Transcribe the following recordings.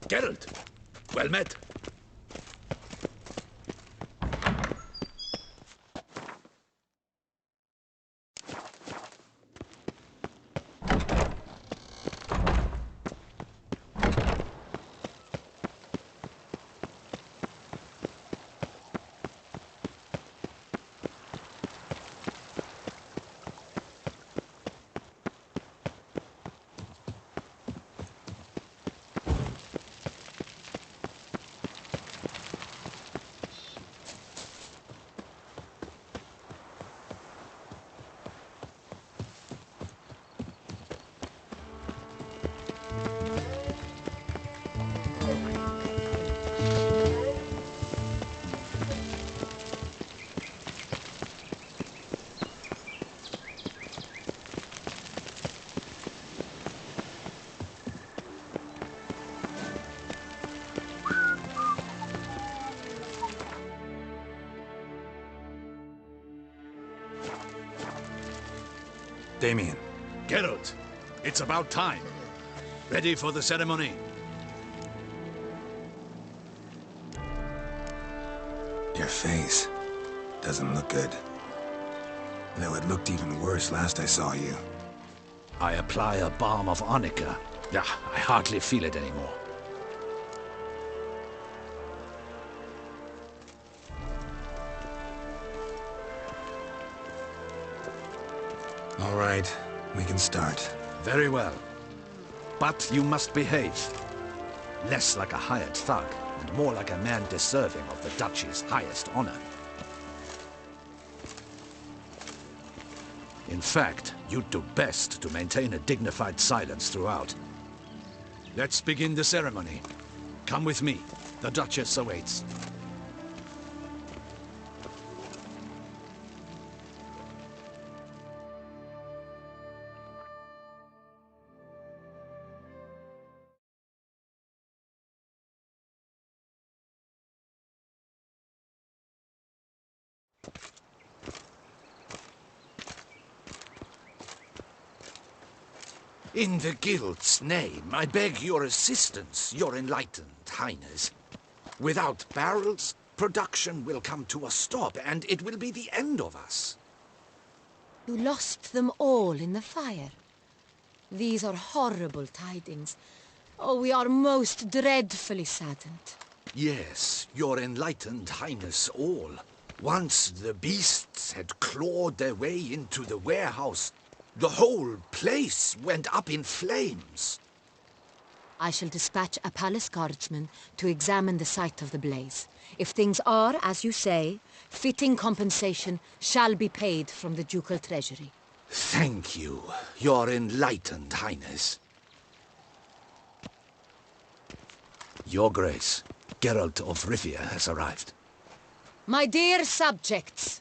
Geralt, well met. Damien. Geralt, it's about time. Ready for the ceremony? Your face doesn't look good. Though it looked even worse last I saw you. I apply a balm of arnica. Yeah, I hardly feel it anymore. All right, we can start. Very well. But you must behave. Less like a hired thug, and more like a man deserving of the Duchy's highest honor. In fact, you'd do best to maintain a dignified silence throughout. Let's begin the ceremony. Come with me. The Duchess awaits. In the Guild's name, I beg your assistance, your enlightened highness. Without barrels, production will come to a stop, and it will be the end of us. You lost them all in the fire. These are horrible tidings. Oh, we are most dreadfully saddened. Yes, your enlightened highness all. Once the beasts had clawed their way into the warehouse, the whole place went up in flames. I shall dispatch a palace guardsman to examine the site of the blaze. If things are, as you say, fitting compensation shall be paid from the ducal treasury. Thank you, your enlightened highness. Your Grace, Geralt of Rivia has arrived. My dear subjects,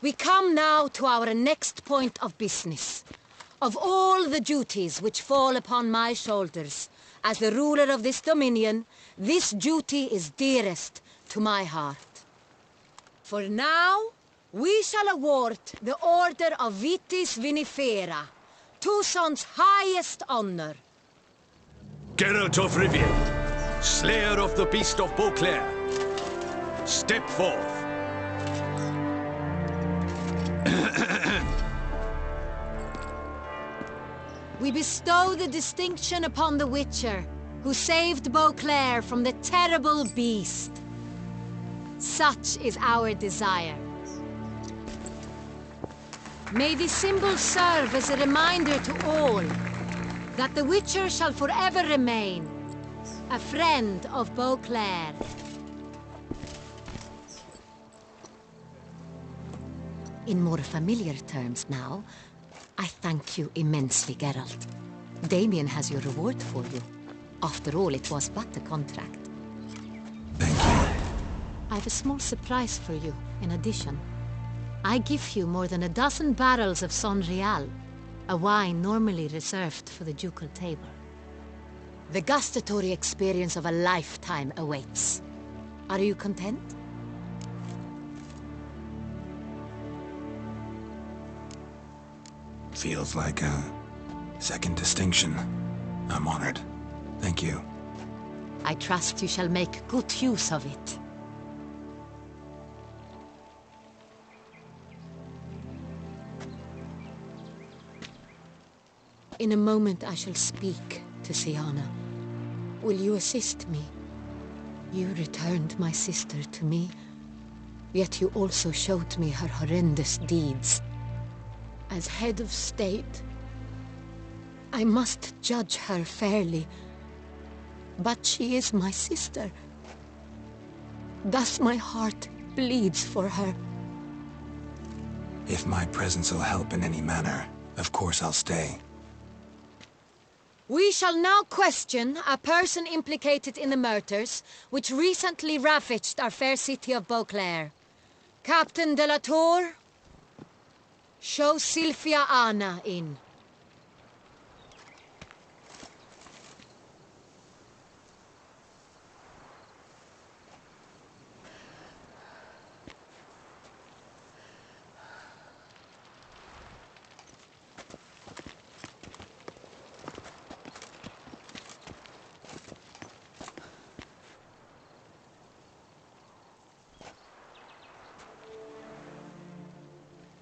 we come now to our next point of business. Of all the duties which fall upon my shoulders, as the ruler of this dominion, this duty is dearest to my heart. For now, we shall award the Order of Vitis Vinifera, Tuson's highest honor. Geralt of Rivia, slayer of the beast of Beauclair, step forth. We bestow the distinction upon the Witcher, who saved Beauclair from the terrible beast. Such is our desire. May this symbol serve as a reminder to all that the Witcher shall forever remain a friend of Beauclair. In more familiar terms now, I thank you immensely, Geralt. Damien has your reward for you. After all, it was but a contract. Thank you. I have a small surprise for you, in addition. I give you more than a dozen barrels of Son Real, a wine normally reserved for the ducal table. The gustatory experience of a lifetime awaits. Are you content? Feels like a second distinction. I'm honored. Thank you. I trust you shall make good use of it. In a moment I shall speak to Siana. Will you assist me? You returned my sister to me, yet you also showed me her horrendous deeds. As head of state, I must judge her fairly, but she is my sister. Thus my heart bleeds for her. If my presence will help in any manner, of course I'll stay. We shall now question a person implicated in the murders which recently ravaged our fair city of Beauclair. Captain de la Tour, show Sylvia Anna in.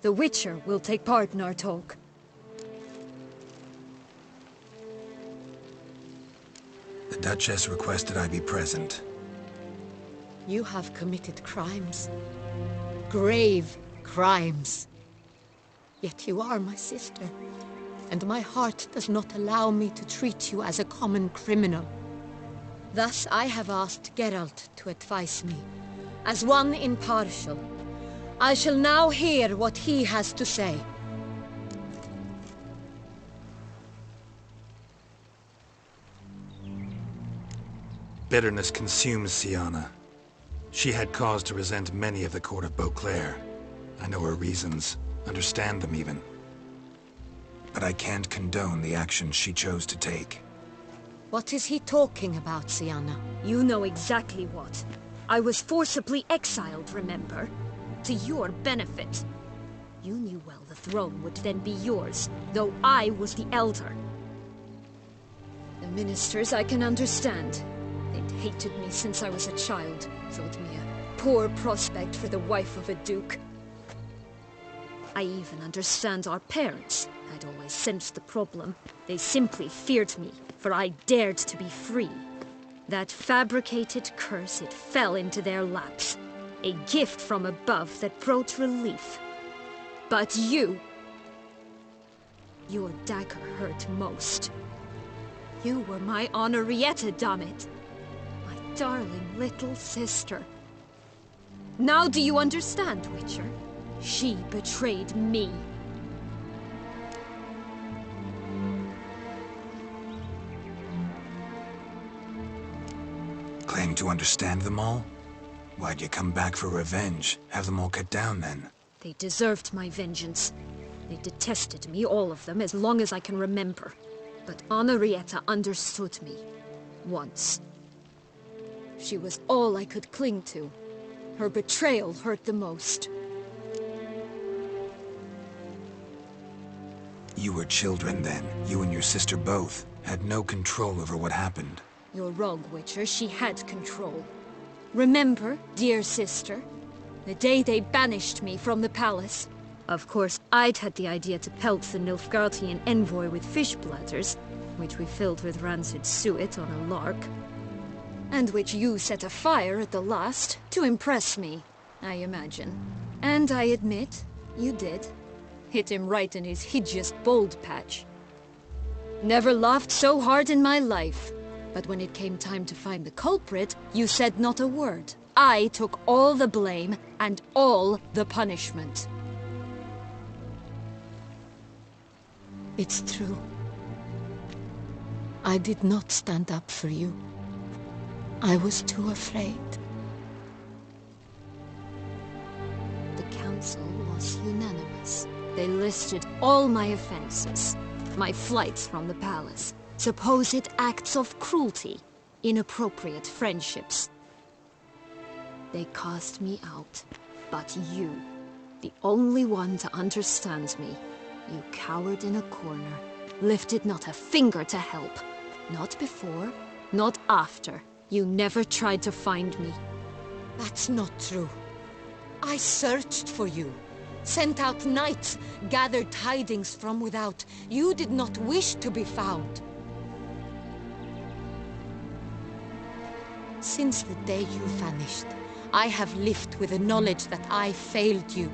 The Witcher will take part in our talk. The Duchess requested I be present. You have committed crimes. Grave crimes. Yet you are my sister, and my heart does not allow me to treat you as a common criminal. Thus I have asked Geralt to advise me, as one impartial. I shall now hear what he has to say. Bitterness consumes Siana. She had cause to resent many of the court of Beauclair. I know her reasons, understand them even. But I can't condone the actions she chose to take. What is he talking about, Siana? You know exactly what. I was forcibly exiled, remember? To your benefit. You knew well the throne would then be yours, though I was the elder. The ministers I can understand. They'd hated me since I was a child, thought me a poor prospect for the wife of a duke. I even understand our parents. I'd always sensed the problem. They simply feared me, for I dared to be free. That fabricated curse, it fell into their laps. A gift from above that brought relief. But you... Your dagger hurt most. You were my Henrietta, dammit. My darling little sister. Now do you understand, Witcher? She betrayed me. Claim to understand them all? Why'd you come back for revenge? Have them all cut down, then? They deserved my vengeance. They detested me, all of them, as long as I can remember. But Henrietta understood me. Once. She was all I could cling to. Her betrayal hurt the most. You were children then. You and your sister both had no control over what happened. You're wrong, Witcher. She had control. Remember, dear sister, the day they banished me from the palace? Of course, I'd had the idea to pelt the Nilfgaardian envoy with fish bladders, which we filled with rancid suet on a lark. And which you set afire at the last, to impress me, I imagine. And I admit, you did. Hit him right in his hideous bald patch. Never laughed so hard in my life. But when it came time to find the culprit, you said not a word. I took all the blame and all the punishment. It's true. I did not stand up for you. I was too afraid. The council was unanimous. They listed all my offenses. My flights from the palace. Supposed acts of cruelty, inappropriate friendships. They cast me out, but you, the only one to understand me, you cowered in a corner, lifted not a finger to help. Not before, not after. You never tried to find me. That's not true. I searched for you. Sent out knights, gathered tidings from without. You did not wish to be found. Since the day you vanished, I have lived with the knowledge that I failed you.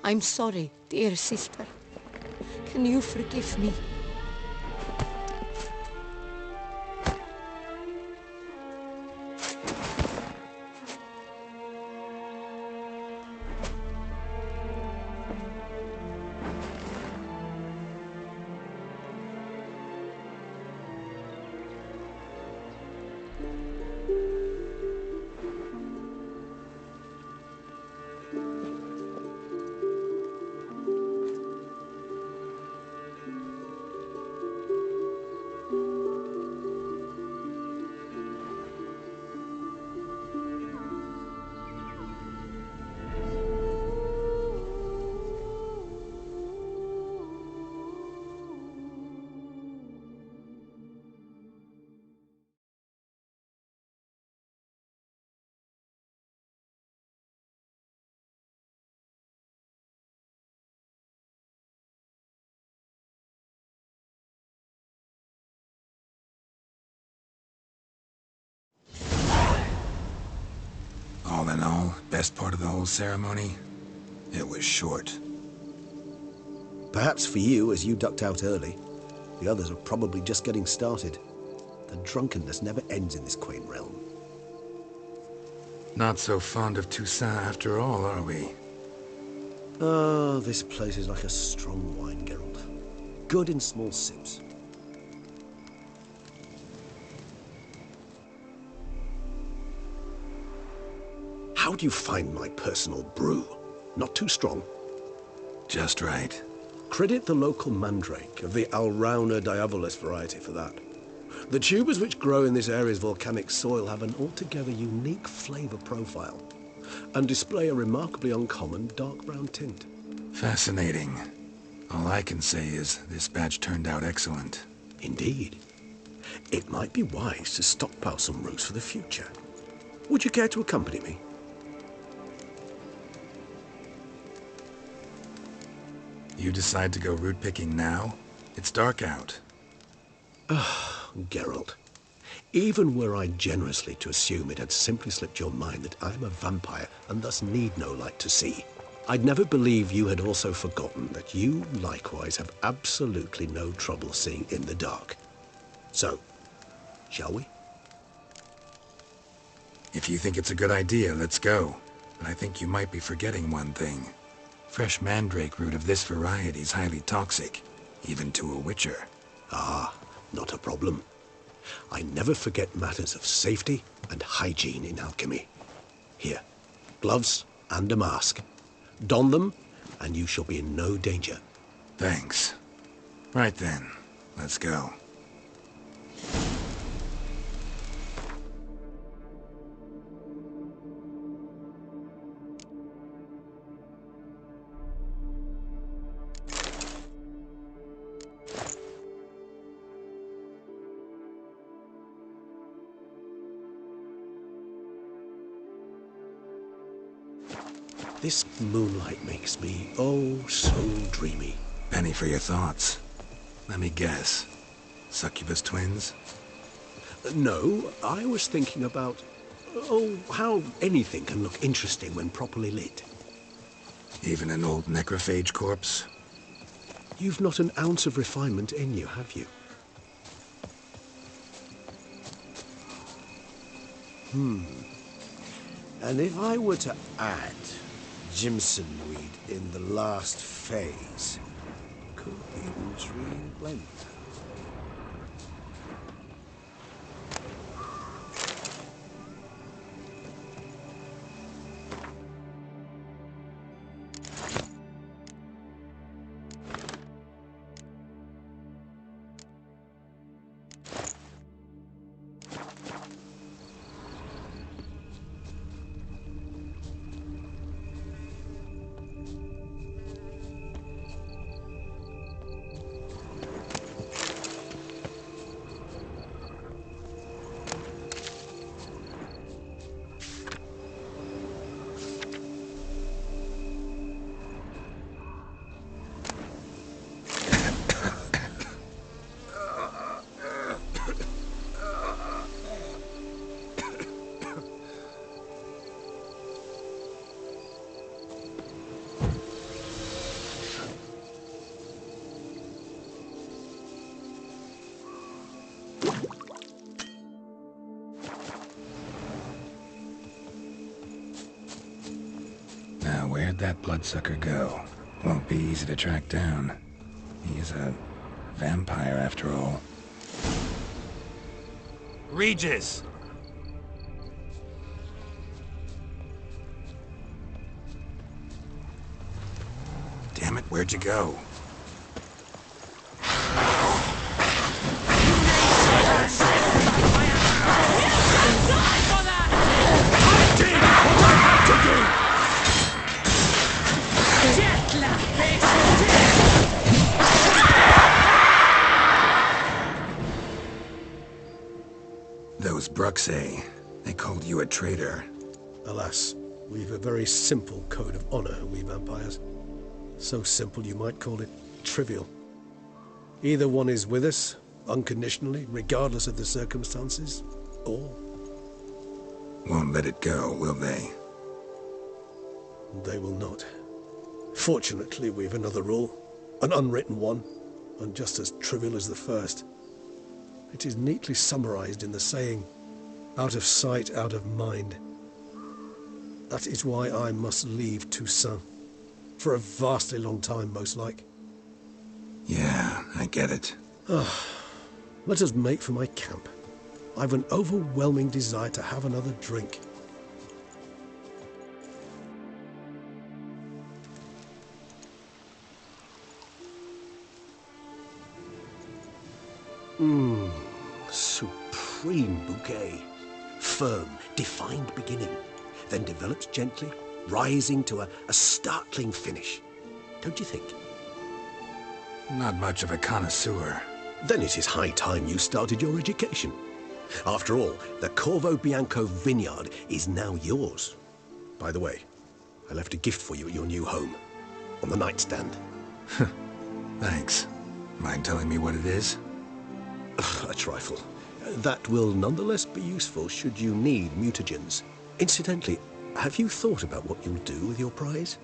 I'm sorry, dear sister. Can you forgive me? All in all, best part of the whole ceremony? It was short. Perhaps for you, as you ducked out early. The others are probably just getting started. The drunkenness never ends in this quaint realm. Not so fond of Toussaint after all, are we? Oh, this place is like a strong wine, Geralt. Good in small sips. How do you find my personal brew? Not too strong? Just right. Credit the local mandrake of the Alrauna diavolis variety for that. The tubers which grow in this area's volcanic soil have an altogether unique flavor profile and display a remarkably uncommon dark brown tint. Fascinating. All I can say is this batch turned out excellent. Indeed. It might be wise to stockpile some roots for the future. Would you care to accompany me? You decide to go root picking now? It's dark out. Geralt, even were I generously to assume it had simply slipped your mind that I'm a vampire and thus need no light to see, I'd never believe you had also forgotten that you likewise have absolutely no trouble seeing in the dark. So, shall we? If you think it's a good idea, let's go. But I think you might be forgetting one thing. Fresh mandrake root of this variety is highly toxic, even to a witcher. Ah, not a problem. I never forget matters of safety and hygiene in alchemy. Here, gloves and a mask. Don them, and you shall be in no danger. Thanks. Right then, let's go. This moonlight makes me, oh, so dreamy. Penny for your thoughts. Let me guess. Succubus twins? No, I was thinking about, oh, how anything can look interesting when properly lit. Even an old necrophage corpse? You've not an ounce of refinement in you, have you? And if I were to add Jimson weed in the last phase, could the intrigue blend? that bloodsucker go? Won't be easy to track down. He is a vampire after all. Regis! Damn it, where'd you go? Those Bruxay, they called you a traitor. Alas, we've a very simple code of honor, we vampires. So simple you might call it trivial. Either one is with us, unconditionally, regardless of the circumstances, or... Won't let it go, will they? They will not. Fortunately, we've another rule, an unwritten one, and just as trivial as the first. It is neatly summarized in the saying, out of sight, out of mind. That is why I must leave Toussaint. For a vastly long time, most like. Yeah, I get it. Let us make for my camp. I've an overwhelming desire to have another drink. Supreme bouquet. Firm, defined beginning, then develops gently, rising to a startling finish. Don't you think? Not much of a connoisseur. Then it is high time you started your education. After all, the Corvo Bianco vineyard is now yours. By the way, I left a gift for you at your new home. On the nightstand. Thanks. Mind telling me what it is? A trifle. That will nonetheless be useful should you need mutagens. Incidentally, have you thought about what you'll do with your prize?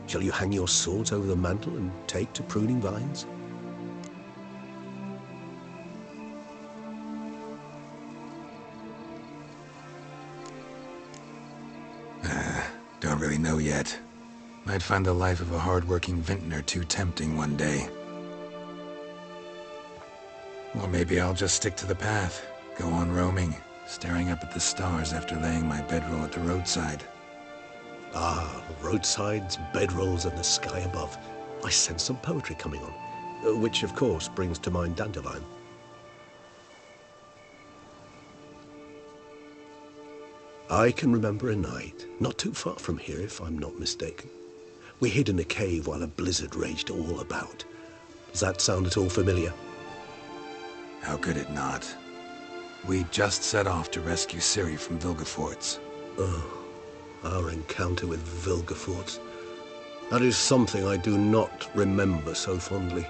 Shall you hang your swords over the mantle and take to pruning vines? Don't really know yet. Might find the life of a hard-working vintner too tempting one day. Or maybe I'll just stick to the path, go on roaming, staring up at the stars after laying my bedroll at the roadside. Ah, roadsides, bedrolls, and the sky above. I sense some poetry coming on, which of course brings to mind Dandelion. I can remember a night, not too far from here if I'm not mistaken. We hid in a cave while a blizzard raged all about. Does that sound at all familiar? How could it not? We just set off to rescue Ciri from Vilgefortz. Oh, our encounter with Vilgefortz. That is something I do not remember so fondly.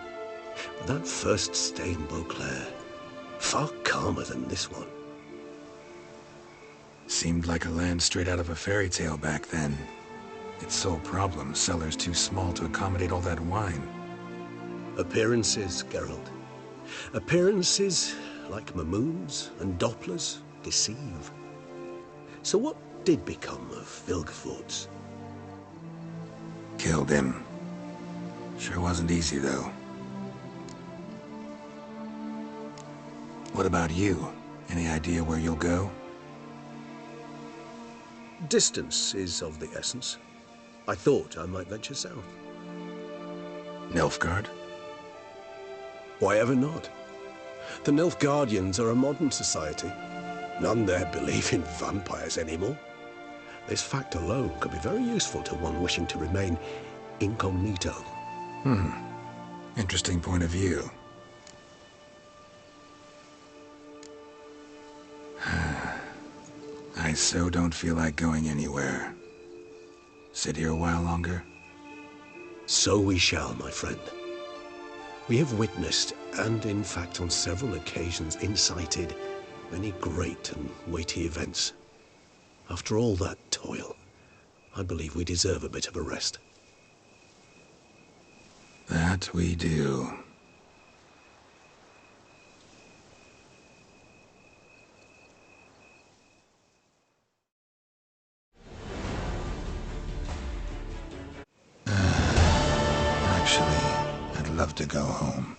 But that first stay in Beauclair, far calmer than this one. Seemed like a land straight out of a fairy tale back then. Its sole problem, cellars too small to accommodate all that wine. Appearances, Geralt. Appearances, like Mamoons and Dopplers, deceive. So what did become of Vilgefortz? Killed him. Sure wasn't easy, though. What about you? Any idea where you'll go? Distance is of the essence. I thought I might venture south. Nilfgaard? Why ever not? The Nilfgaardians are a modern society. None there believe in vampires anymore. This fact alone could be very useful to one wishing to remain incognito. Interesting point of view. I so don't feel like going anywhere. Sit here a while longer? So we shall, my friend. We have witnessed, and in fact on several occasions incited, many great and weighty events. After all that toil, I believe we deserve a bit of a rest. That we do. love to go home.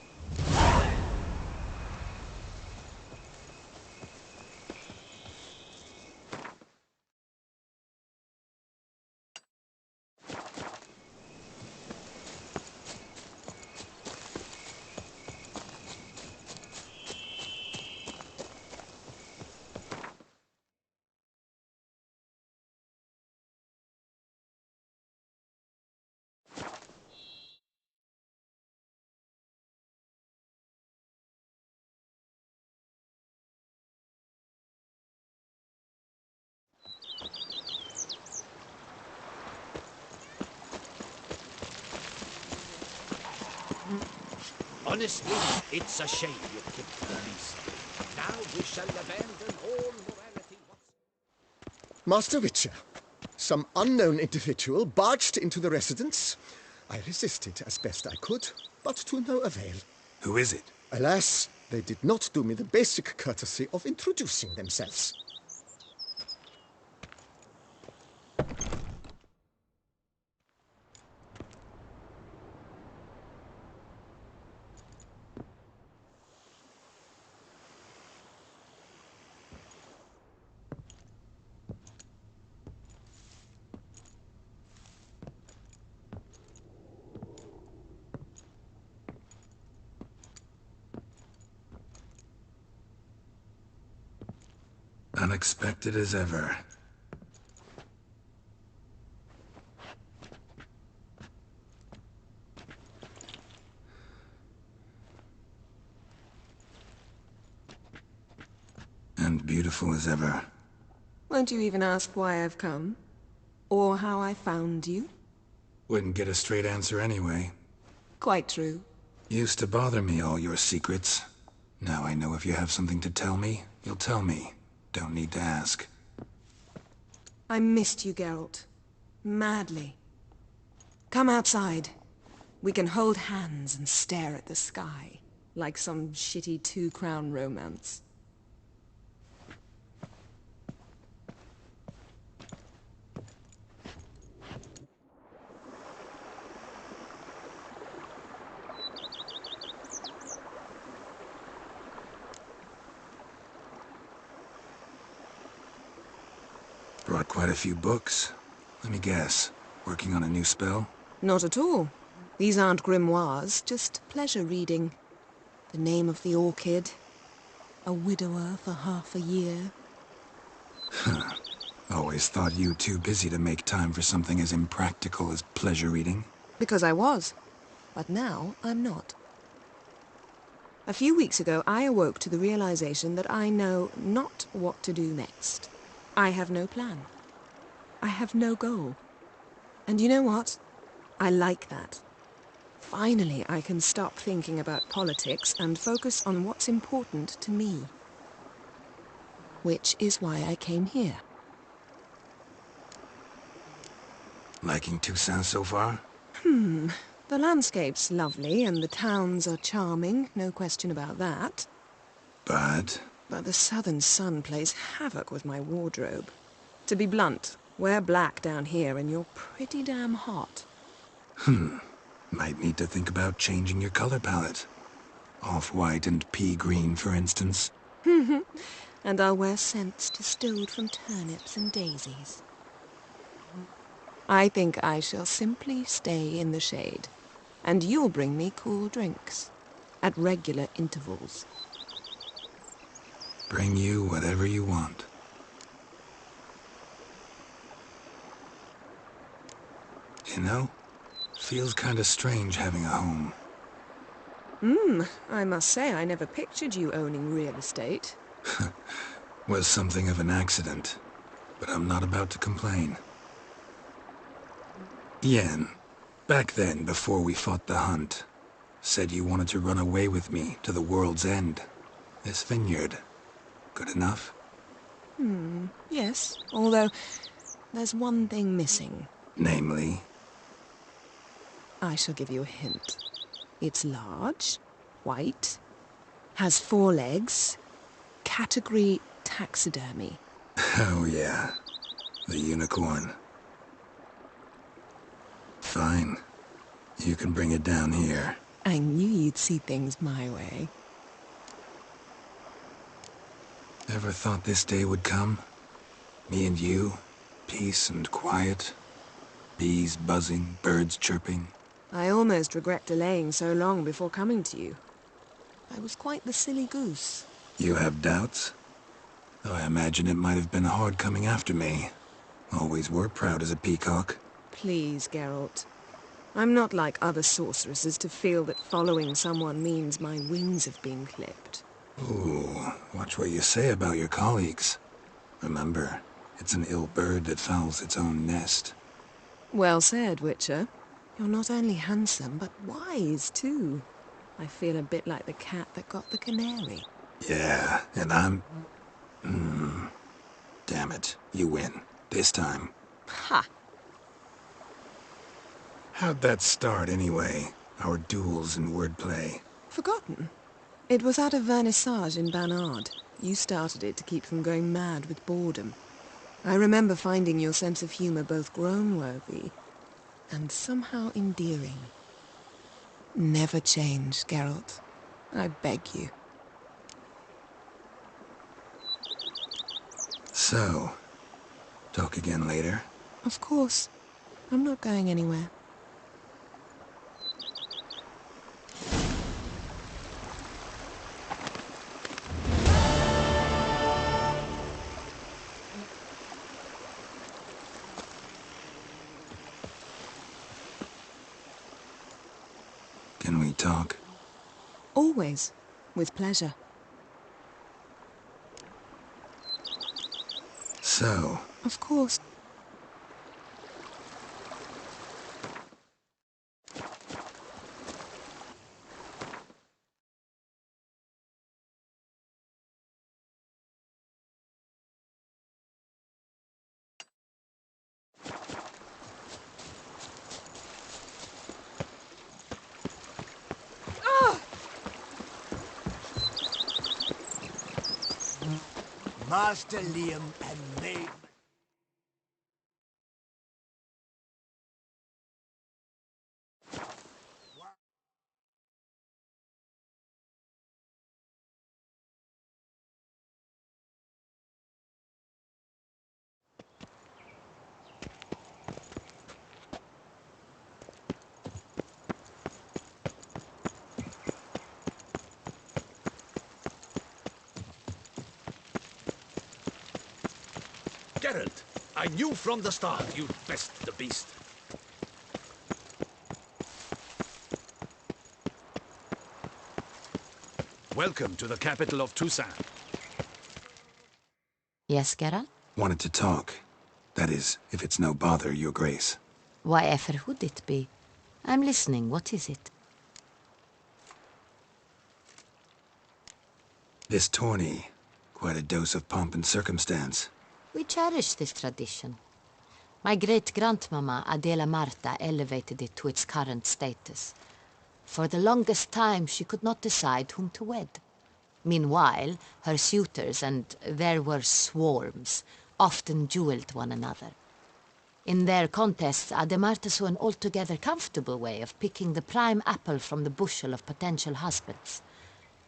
Honestly, it's a shame you kicked the beast. Now we shall abandon all morality once. Master Witcher, some unknown individual barged into the residence. I resisted as best I could, but to no avail. Who is it? Alas, they did not do me the basic courtesy of introducing themselves. Unexpected as ever. And beautiful as ever. Won't you even ask why I've come? Or how I found you? Wouldn't get a straight answer anyway. Quite true. Used to bother me, all your secrets. Now I know if you have something to tell me, you'll tell me. Don't need to ask. I missed you, Geralt. Madly. Come outside. We can hold hands and stare at the sky, like some shitty two-crown romance. Brought quite a few books. Let me guess. Working on a new spell? Not at all. These aren't grimoires, just pleasure reading. The Name of the Orchid. A widower for half a year. Always thought you too busy to make time for something as impractical as pleasure reading. Because I was. But now I'm not. A few weeks ago, I awoke to the realization that I know not what to do next. I have no plan. I have no goal. And you know what? I like that. Finally, I can stop thinking about politics and focus on what's important to me. Which is why I came here. Liking Toussaint so far? The landscape's lovely and the towns are charming, no question about that. But But the southern sun plays havoc with my wardrobe. To be blunt, wear black down here and you're pretty damn hot. might need to think about changing your color palette. Off-white and pea green, for instance. And I'll wear scents distilled from turnips and daisies. I think I shall simply stay in the shade. And you'll bring me cool drinks. At regular intervals. Bring you whatever you want. You know, feels kinda strange having a home. I must say I never pictured you owning real estate. Was something of an accident, but I'm not about to complain. Yen, back then, before we fought the hunt, said you wanted to run away with me to the world's end. This vineyard. Good enough? Yes, although there's one thing missing. Namely, I shall give you a hint. It's large, white, has 4 legs, category taxidermy. oh yeah, the unicorn. Fine. You can bring it down here. I knew you'd see things my way. Ever thought this day would come? Me and you, peace and quiet, bees buzzing, birds chirping. I almost regret delaying so long before coming to you. I was quite the silly goose. You have doubts? Though I imagine it might have been hard coming after me. Always were proud as a peacock. Please, Geralt. I'm not like other sorceresses to feel that following someone means my wings have been clipped. Ooh, watch what you say about your colleagues. Remember, it's an ill bird that fouls its own nest. Well said, Witcher. You're not only handsome, but wise, too. I feel a bit like the cat that got the canary. Yeah, and I'm... Damn it, you win. This time. Ha! How'd that start, anyway? Our duels and wordplay. Forgotten? It was at a vernissage in Banard. You started it to keep them going mad with boredom. I remember finding your sense of humor both groan-worthy and somehow endearing. Never change, Geralt. I beg you. So, talk again later? Of course. I'm not going anywhere. Can we talk? Always. With pleasure. So, Of course. Master Liam and Maid... Geralt, I knew from the start you'd best the beast. Welcome to the capital of Toussaint. Yes, Geralt? wanted to talk. That is, if it's no bother, Your Grace. Why ever would it be? I'm listening. What is it? This tourney, quite a dose of pomp and circumstance. We cherish this tradition. My great-grandmama, Adela Marta, elevated it to its current status. For the longest time, she could not decide whom to wed. Meanwhile, her suitors, and there were swarms, often duelled one another. In their contests, Ademarta saw an altogether comfortable way of picking the prime apple from the bushel of potential husbands,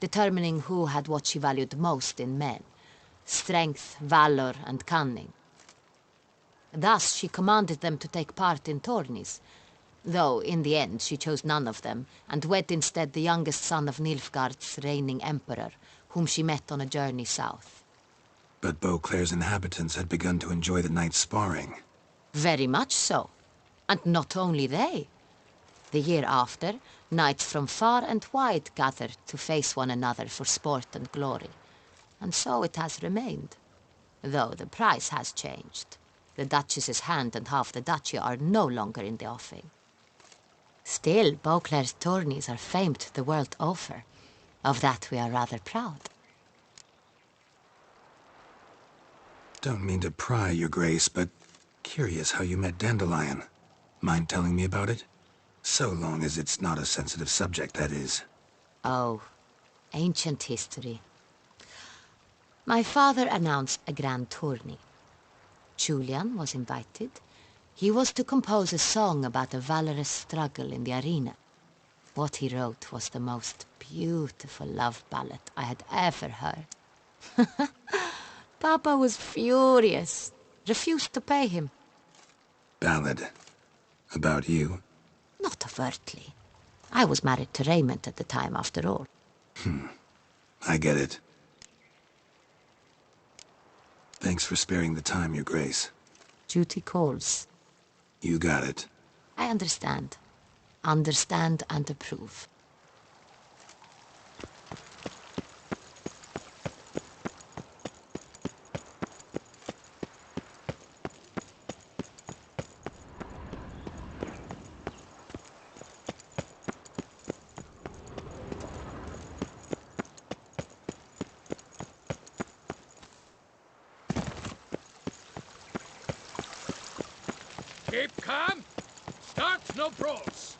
determining who had what she valued most in men: strength, valor, and cunning. Thus, she commanded them to take part in tourneys, though in the end she chose none of them, and wed instead the youngest son of Nilfgaard's reigning emperor, whom she met on a journey south. But Beauclair's inhabitants had begun to enjoy the night's sparring. Very much so. And not only they. The year after, knights from far and wide gathered to face one another for sport and glory. And so it has remained. Though the price has changed. The Duchess's hand and half the duchy are no longer in the offing. Still, Beauclair's tourneys are famed the world over. Of that we are rather proud. Don't mean to pry, Your Grace, but curious how you met Dandelion. Mind telling me about it? So long as it's not a sensitive subject, that is. Oh, ancient history. My father announced a grand tourney. Julian was invited. He was to compose a song about a valorous struggle in the arena. What he wrote was the most beautiful love ballad I had ever heard. Papa was furious, refused to pay him. Ballad. About you? Not overtly. I was married to Raymond at the time, after all. I get it. Thanks for sparing the time, Your Grace. Duty calls. You got it. I understand. Understand and approve. Keep calm. Start no brawls.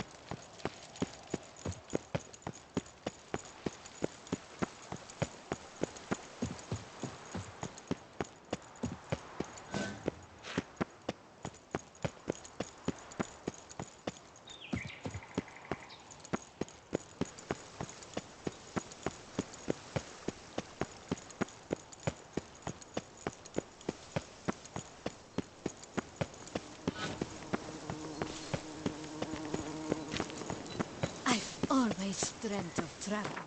I've always dreamt of traveling.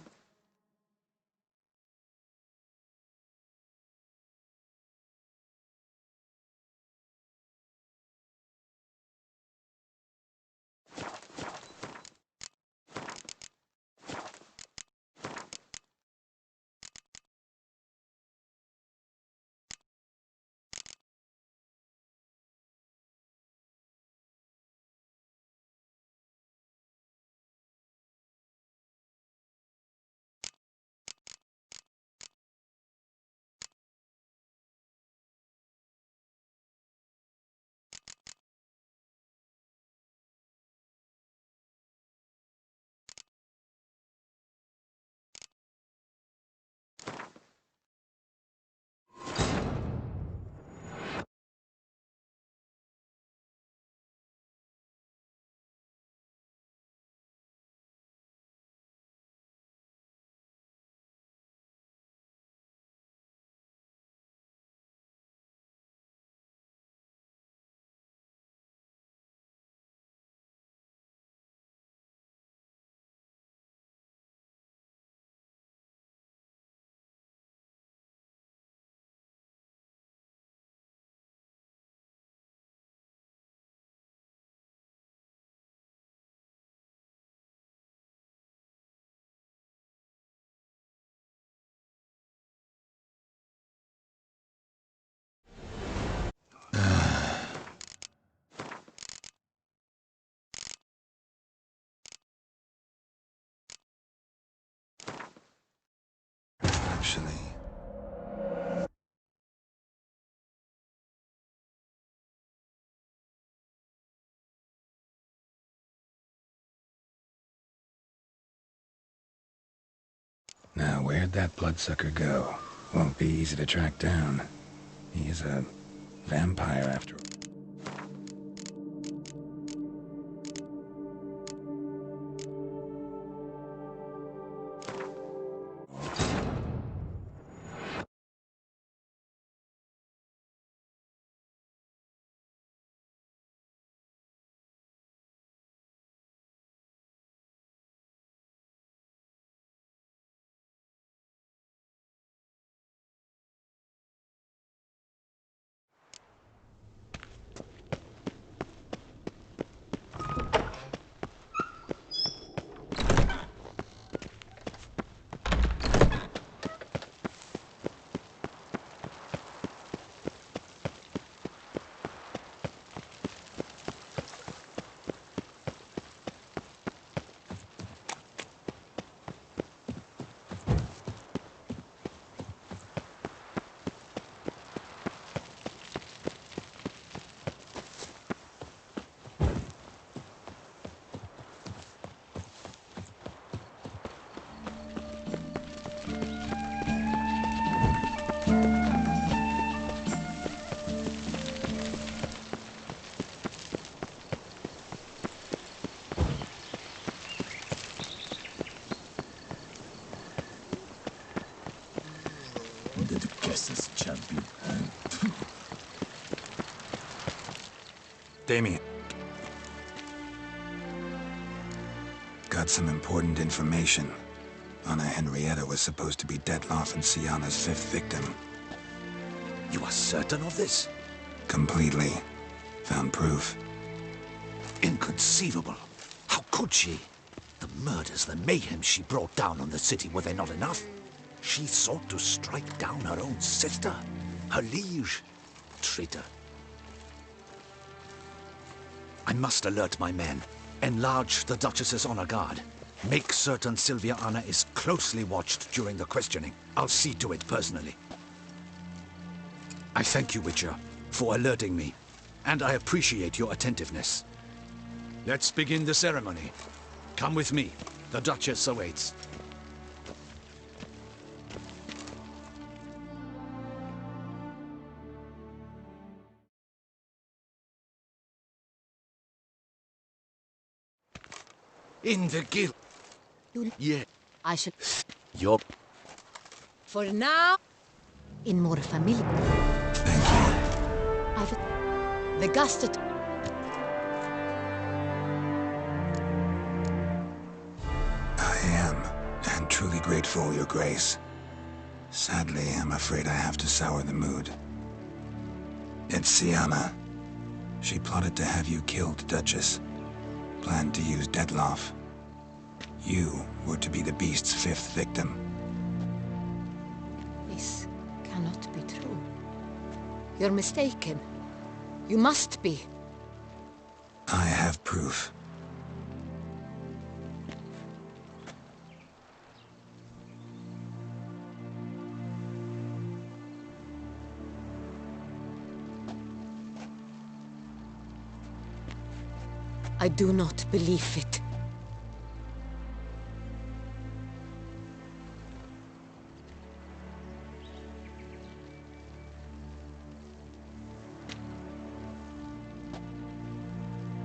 Actually... Now, where'd that bloodsucker go? Won't be easy to track down. He's a vampire after all. Duchess's champion. Damien. Got some important information. Anna Henrietta was supposed to be Detloff and Sienna's 5th victim. You are certain of this? Completely. Found proof. Inconceivable. How could she? The murders, the mayhem she brought down on the city, were they not enough? She sought to strike down her own sister, her liege. Traitor. I must alert my men. Enlarge the Duchess's honor guard. Make certain Sylvia Anna is closely watched during the questioning. I'll see to it personally. I thank you, Witcher, for alerting me, and I appreciate your attentiveness. Let's begin the ceremony. Come with me. The Duchess awaits. In the guild. Yeah. I should... Yup. For now, in more familiar... Thank you. I've... The gusted... I am, and truly grateful, Your Grace. Sadly, I'm afraid I have to sour the mood. It's Sienna. She plotted to have you killed, Duchess. Planned to use Detloff. You were to be the beast's 5th victim. This cannot be true. You're mistaken. You must be. I have proof. I do not believe it.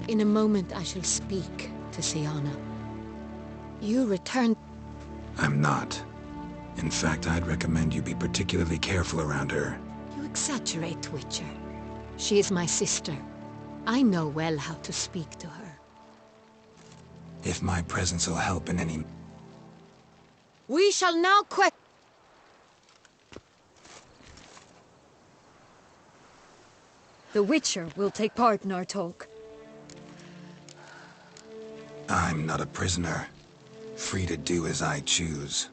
In a moment I shall speak to Sienna. You returned... I'm not. In fact, I'd recommend you be particularly careful around her. You exaggerate, Witcher. She is my sister. I know well how to speak to her. If my presence will help in any... We shall now The Witcher will take part in our talk. I'm not a prisoner. Free to do as I choose.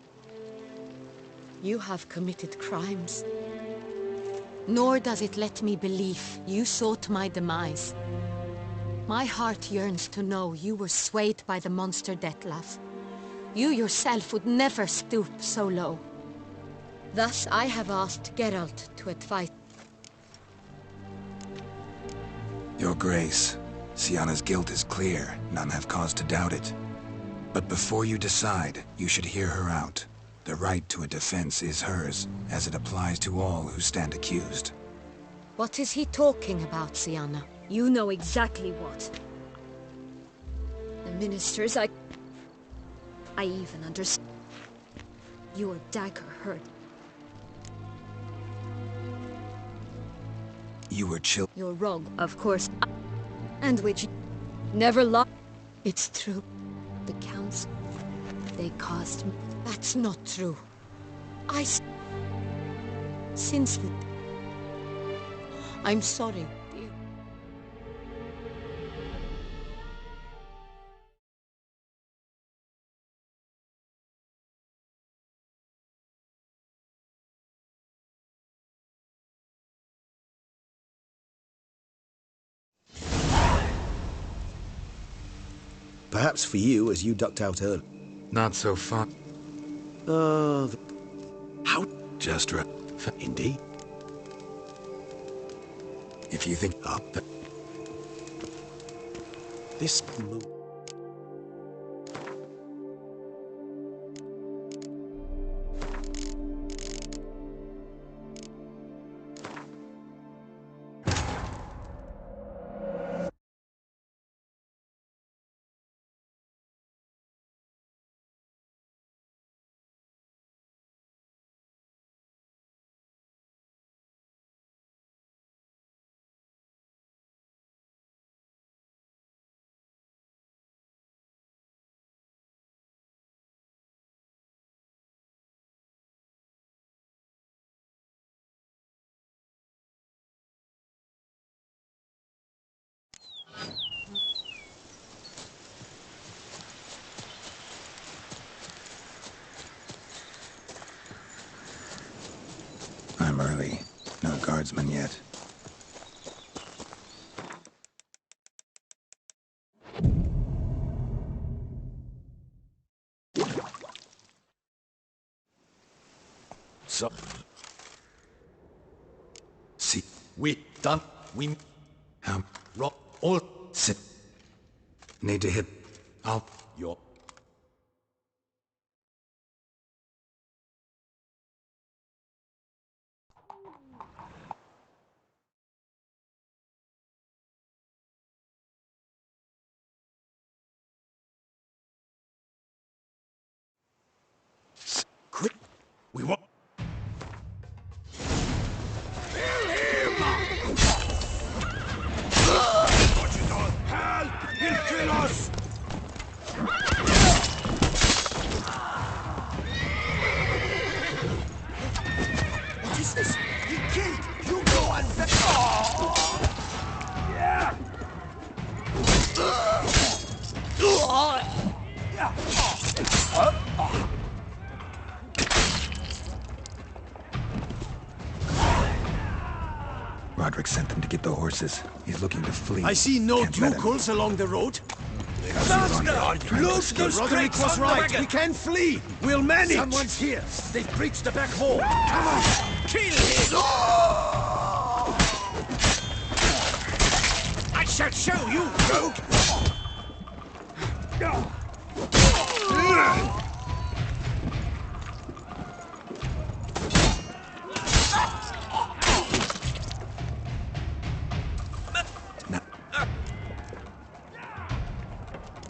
You have committed crimes. Nor does it let me believe you sought my demise. My heart yearns to know you were swayed by the monster Detlaff. You yourself would never stoop so low. Thus I have asked Geralt to advise... Your Grace, Sienna's guilt is clear. None have cause to doubt it. But before you decide, you should hear her out. The right to a defense is hers, as it applies to all who stand accused. What is he talking about, Sienna? You know exactly what. The ministers, I even understand. Your dagger hurt. You were chill. You're wrong, of course. And which never lied. It's true. The council, they caused me. That's not true. Since the... I'm sorry, dear. Perhaps for you, as you ducked out early. Not so fun. How? Just right. Indeed. If you think... This move... I'm early. No guardsmen yet. So, See, we done. We how all sit. Need to hit. I'll. your. Quick, we want. He'll kill us! What is this? He killed! You go and Yeah! Roderick sent them to get the horses. He's looking to flee. I see no Can't let him. ducals along the road. Look, Roderick was right. We can flee. We'll manage. Someone's here. They've breached the back hall. Come on! Kill him! I shall show you, rogue!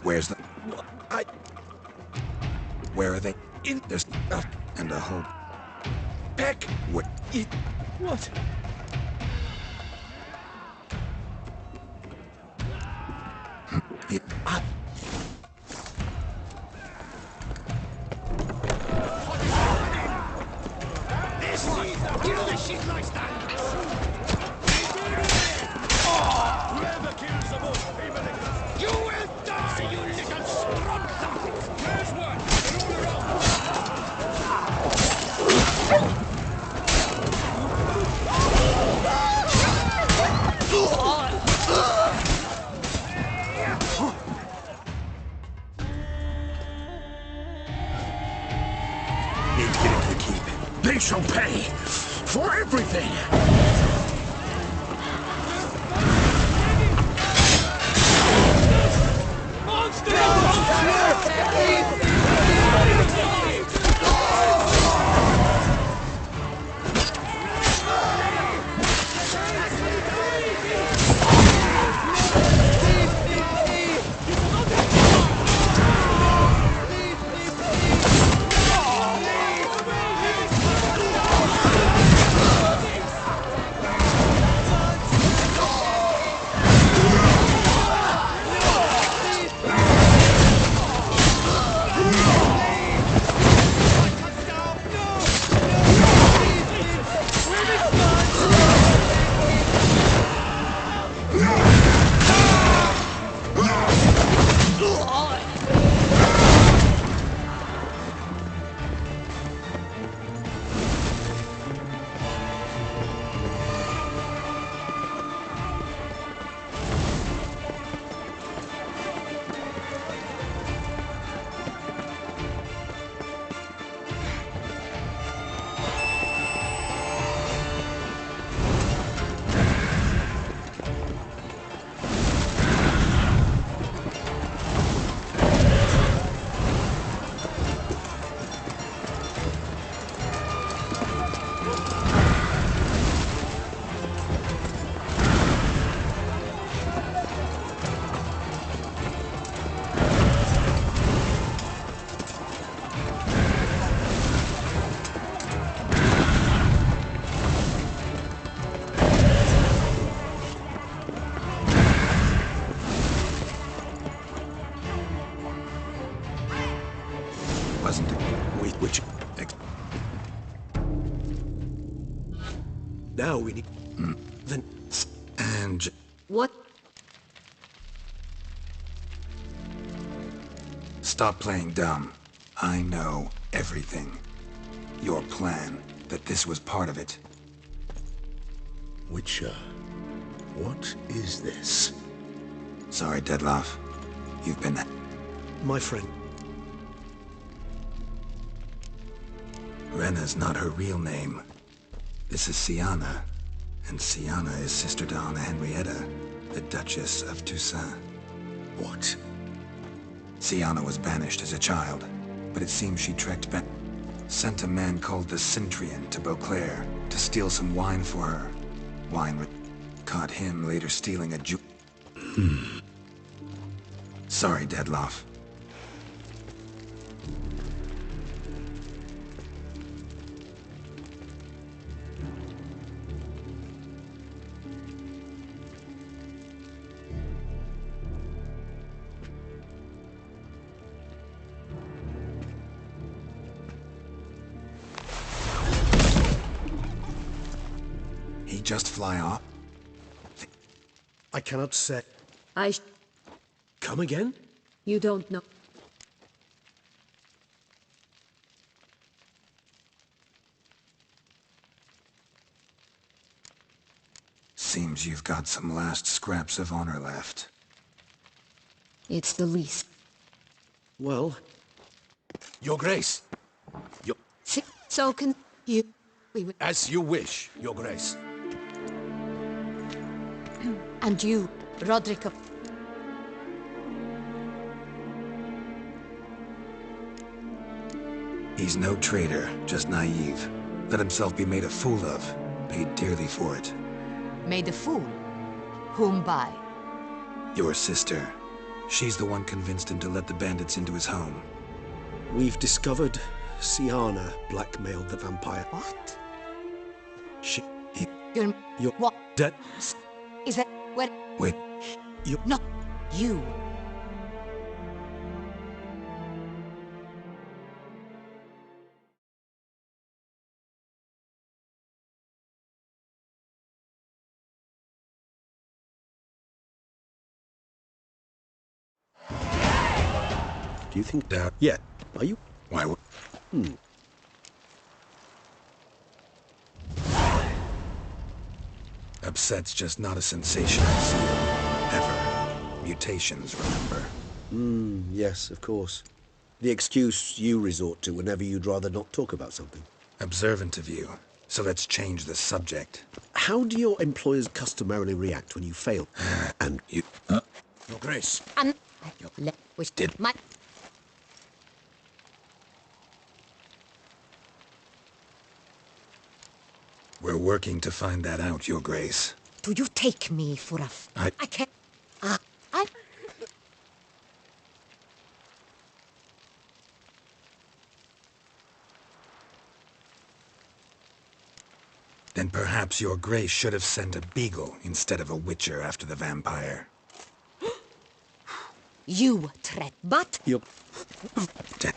Where's the... I... Where are they? In... There's... and a whole... Peck! What? What? Whoever kills the most people, you will die, you little scrunta! There's one! Roll around! Need to get into the keep. They shall pay for everything! Wasn't it? Which... Now we need... Then... And... What? Stop playing dumb. I know everything. Your plan, that this was part of it. Witcher, what is this? Sorry, Dettlaff. You've been... My friend. Rena's not her real name. This is Siana, and Siana is sister to Anna Henrietta, the Duchess of Toussaint. What? Siana was banished as a child, but it seems she trekked back, sent a man called the Centurion to Beauclair to steal some wine for her. Caught him later stealing a Sorry, Dettlaff. He just fly off? I cannot say. I... Come again? You don't know. Seems you've got some last scraps of honor left. It's the least. Well, Your Grace. So can you... As you wish, Your Grace. And you, Roderick of... He's no traitor, just naive. Let himself be made a fool of. Paid dearly for it. Made a fool? Whom by? Your sister. She's the one convinced him to let the bandits into his home. we've discovered Siana blackmailed the vampire. What? You're what? dead. Is that what? Wait. Not you. Do you think that? Yeah. Are you? Why would... Upset's just not a sensation I see. Ever. Mutations, remember? Yes, of course. The excuse you resort to whenever you'd rather not talk about something. Observant of you. So let's change the subject. How do your employers customarily react when you fail? And you... Your Grace. And which Did- my We're working to find that out, Your Grace. do you take me for a? I can't. Then perhaps Your Grace should have sent a beagle instead of a witcher after the vampire. You threat, but You're... De-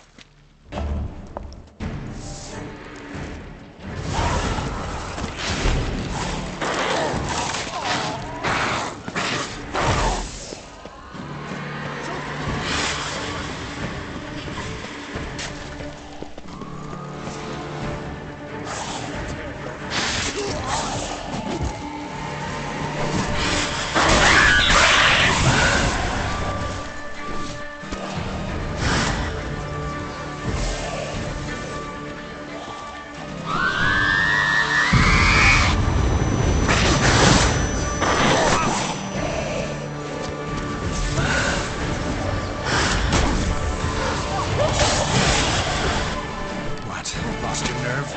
What? Lost your nerve?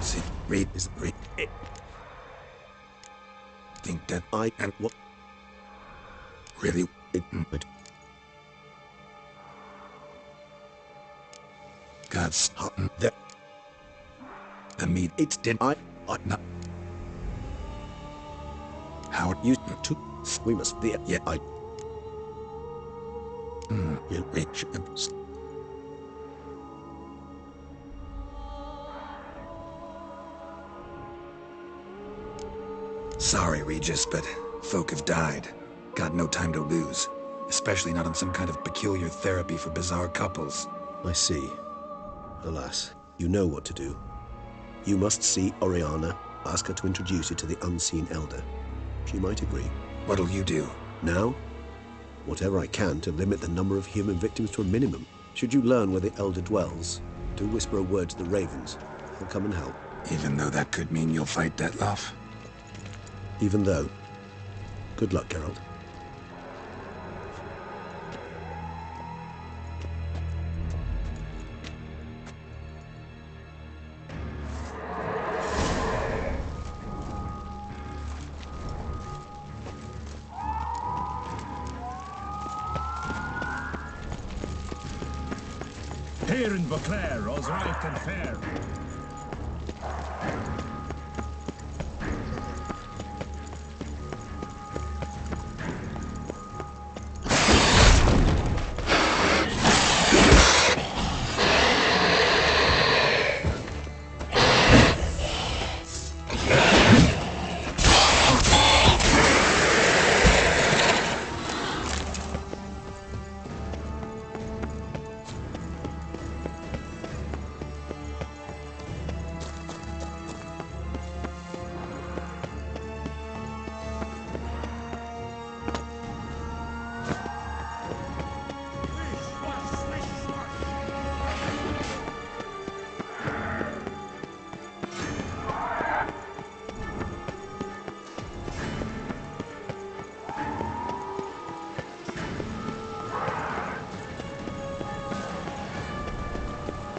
See, read is read. Think that I... And what... really It... But... God's That... the meat. It's... Did I... not. How You... To... We must... The... Yeah. I... You rich. Sorry, Regis, but folk have died. Got no time to lose. Especially not on some kind of peculiar therapy for bizarre couples. I see. Alas, you know what to do. You must see Oriana, ask her to introduce you to the unseen elder. She might agree. What'll you do? Now, whatever I can to limit the number of human victims to a minimum. Should you learn where the elder dwells, do whisper a word to the ravens. They'll come and help. Even though that could mean you'll fight Detloff? Even though. Good luck, Geralt. Here in Beauclair, all's right and fair.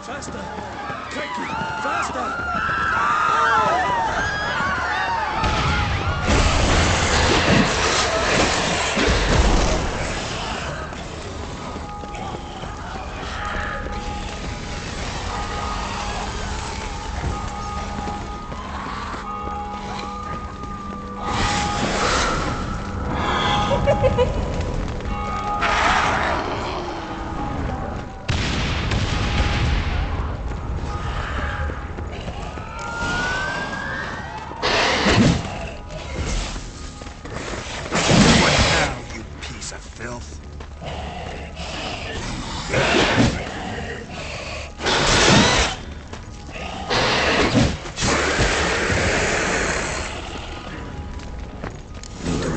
Faster! Quickly! Faster!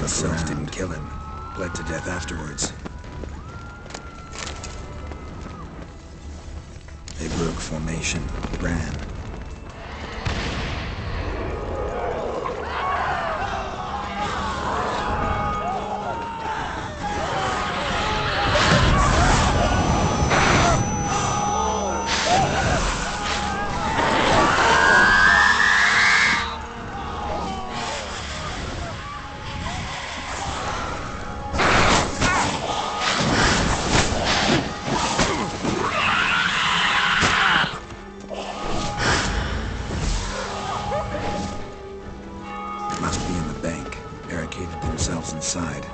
Himself didn't kill him. Bled to death afterwards. They broke formation, ran. Must be in the bank, barricaded themselves inside.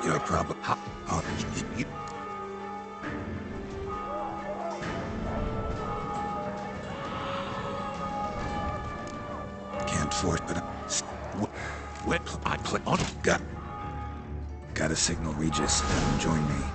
No problem. Oh, you... Can't force, but... When I play on... Gotta signal Regis. Have him join me.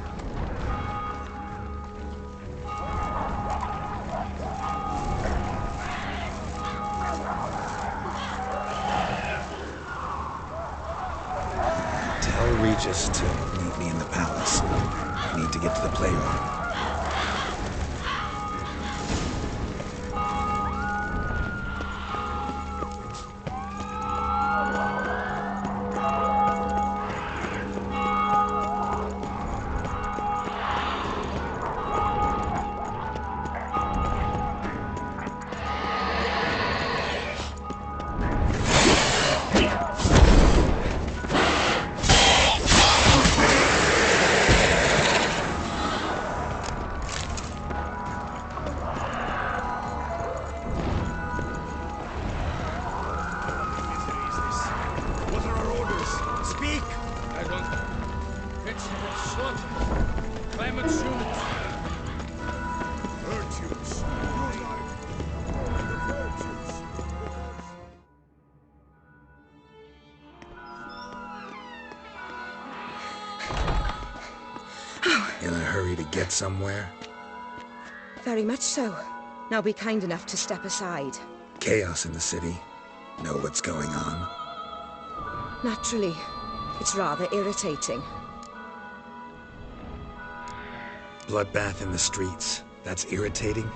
Tell Regis to meet me in the palace. I need to get to the playroom. In a hurry to get somewhere? Very much so. Now be kind enough to step aside. Chaos in the city. Know what's going on? Naturally. It's rather irritating. Bloodbath in the streets. That's irritating?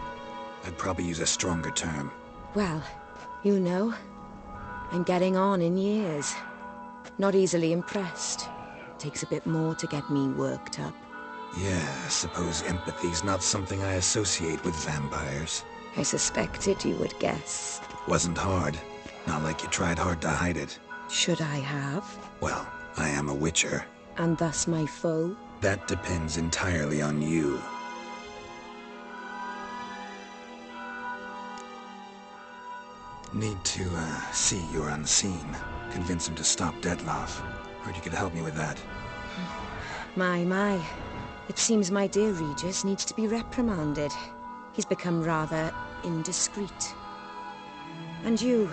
I'd probably use a stronger term. Well, you know, I'm getting on in years. Not easily impressed. Takes a bit more to get me worked up. Yeah, I suppose empathy's not something I associate with vampires. I suspected you would guess. Wasn't hard. Not like you tried hard to hide it. Should I have? Well, I am a witcher. And thus my foe? That depends entirely on you. Need to, see you're unseen. Convince him to stop Detloff. Heard you could help me with that. My. It seems my dear Regis needs to be reprimanded. He's become rather indiscreet. And you,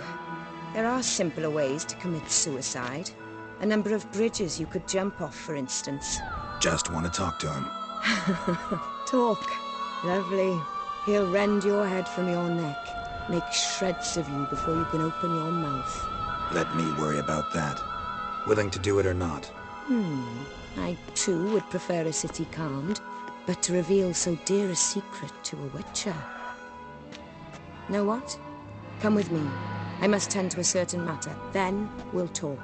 there are simpler ways to commit suicide. A number of bridges you could jump off, for instance. Just want to talk to him. Talk. Lovely. He'll rend your head from your neck. Make shreds of you before you can open your mouth. Let me worry about that. Willing to do it or not? I, too, would prefer a city calmed, but to reveal so dear a secret to a witcher. Know what? Come with me. I must tend to a certain matter. Then we'll talk.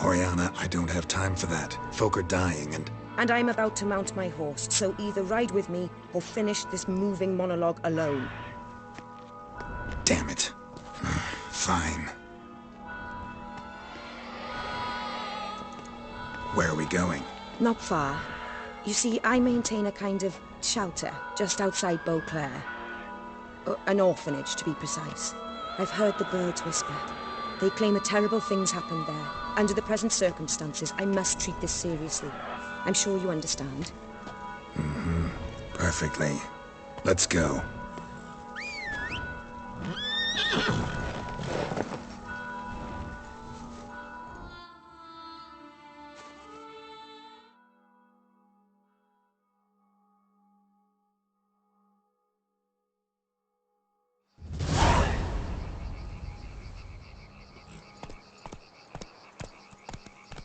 Oriana, I don't have time for that. Folk are dying And I'm about to mount my horse, so either ride with me or finish this moving monologue alone. Damn it. Fine. Where are we going? Not far. You see, I maintain a kind of shelter just outside Beauclair. An orphanage, to be precise. I've heard the birds whisper. They claim a terrible thing's happened there. Under the present circumstances, I must treat this seriously. I'm sure you understand. Perfectly. Let's go.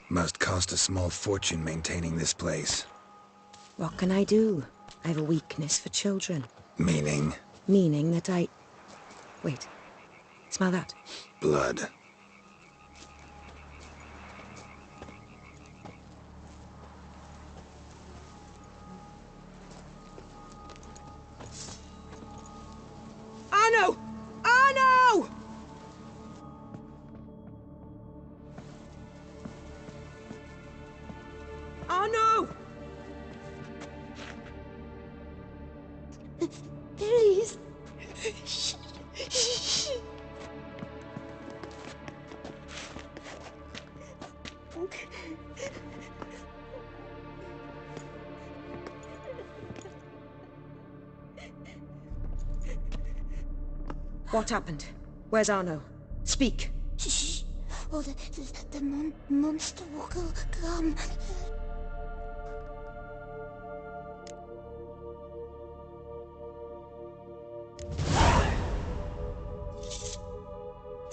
Must cost a small fortune maintaining this place. What can I do? I have a weakness for children. Meaning? Meaning that I... Wait. Smell that? Blood. Arno! Arno! Arno! Please. What happened? Where's Arno? Speak. Shh. Oh, the monster will come.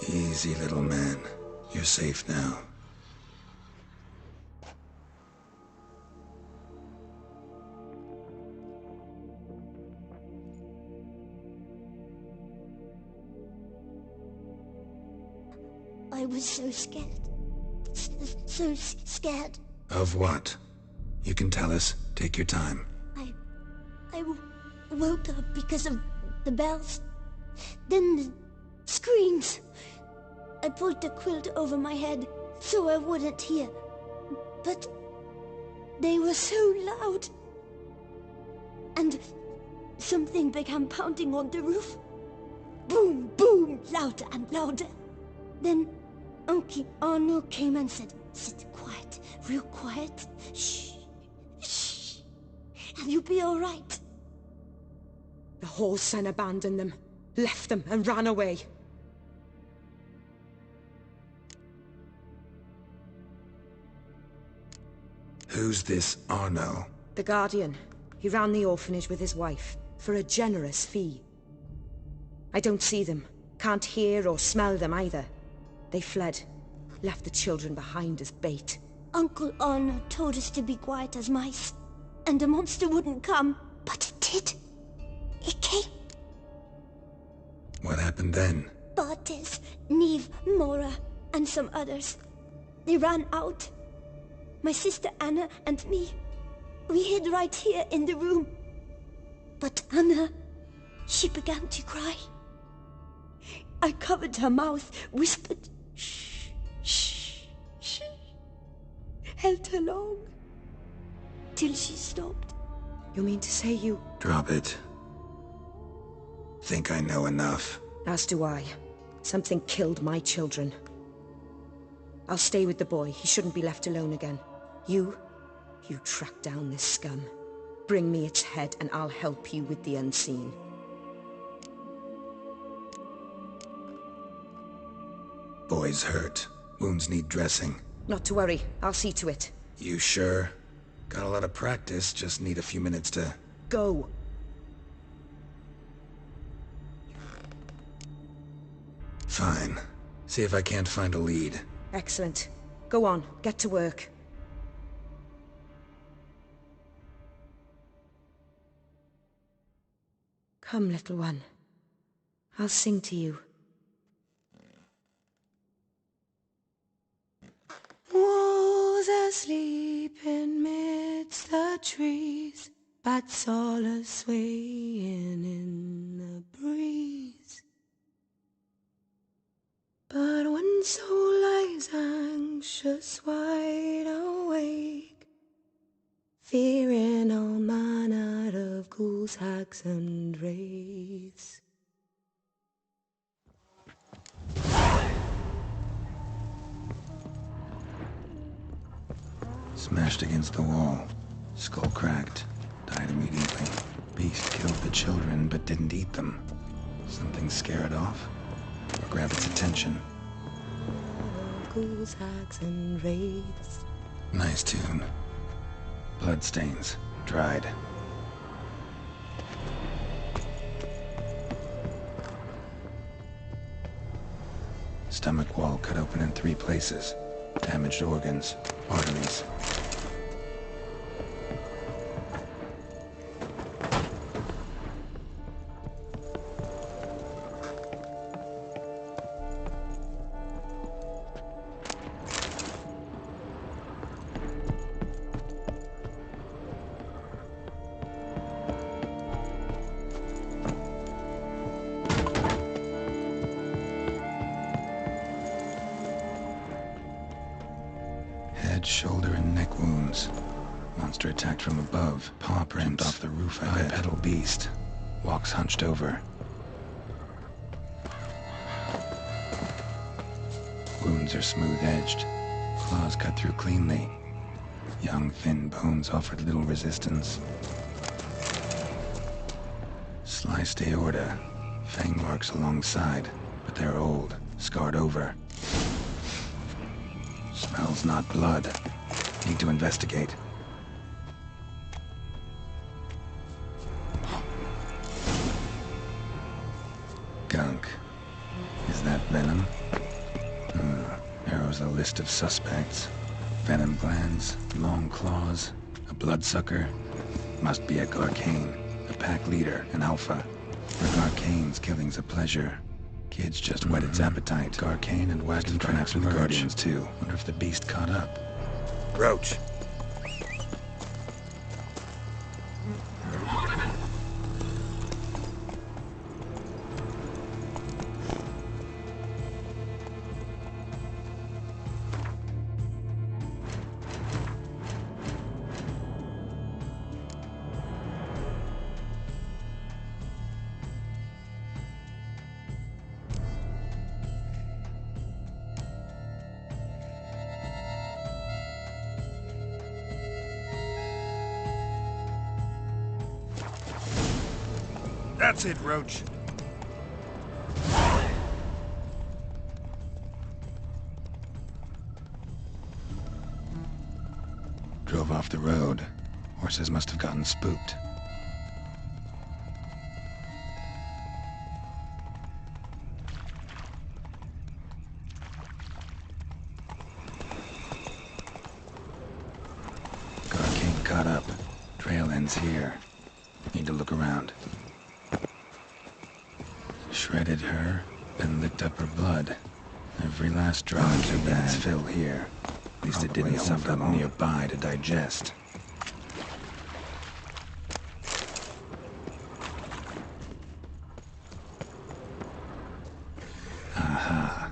Easy, little man. You're safe now. I was so scared. So scared. Of what? You can tell us. Take your time. I woke up because of the bells. Then the screams. I pulled the quilt over my head so I wouldn't hear. But they were so loud. And something began pounding on the roof. Boom, boom, louder and louder. Then Uncle Arno came and said, "Sit quiet, real quiet. Shh, shh, and you'll be all right." The whole son abandoned them, left them and ran away. Who's this Arno? The Guardian. He ran the orphanage with his wife, for a generous fee. I don't see them, can't hear or smell them either. They fled, left the children behind as bait. Uncle Arno told us to be quiet as mice, and the monster wouldn't come, but it did. It came. What happened then? Bartes, Neve, Mora, and some others. They ran out. My sister Anna and me. We hid right here in the room. But Anna, she began to cry. I covered her mouth, whispered, "Shh, shh, shh." Held her long, till she stopped. You mean to say you... Drop it. Think I know enough. As do I. Something killed my children. I'll stay with the boy. He shouldn't be left alone again. You track down this scum. Bring me its head and I'll help you with the unseen. Boy's hurt. Wounds need dressing. Not to worry. I'll see to it. You sure? Got a lot of practice, just need a few minutes to... Go. Fine. See if I can't find a lead. Excellent. Go on. Get to work. Come, little one. I'll sing to you. Wolves asleep in midst the trees, bats all a-swaying in the breeze. But one soul lies anxious, wide awake, fearing all manner of ghouls, hags and wraiths. Smashed against the wall. Skull cracked. Died immediately. Beast killed the children, but didn't eat them. Something scare it off? Or grab its attention? Ghouls, hags and wraiths. Nice tune. Bloodstains. Dried. Stomach wall cut open in 3 places. Damaged organs. Arteries. Head, shoulder, and neck wounds. Monster attacked from above. Paw print off the roof. Bipedal beast. Walks hunched over. Wounds are smooth-edged. claws cut through cleanly. Young, thin bones offered little resistance. Sliced aorta, fang marks alongside, but they're old, scarred over. Smells not blood. Need to investigate. Gunk. Is that venom? Narrows the list of suspects. Venom glands, long claws, a bloodsucker. Must be a Garcane, a pack leader, an alpha. For Garcane's killing's a pleasure. Kids just whet its appetite. Garcane and wagon tracks for the Guardians too. Wonder if the beast caught up. Roach. That's it, Roach. Drove off the road. Horses must have gotten spooked. Garcane caught up. Trail ends here. Need to look around. Shredded her, then licked up her blood. Every last drop of its fill here. At least it didn't suffer up nearby to digest. Aha.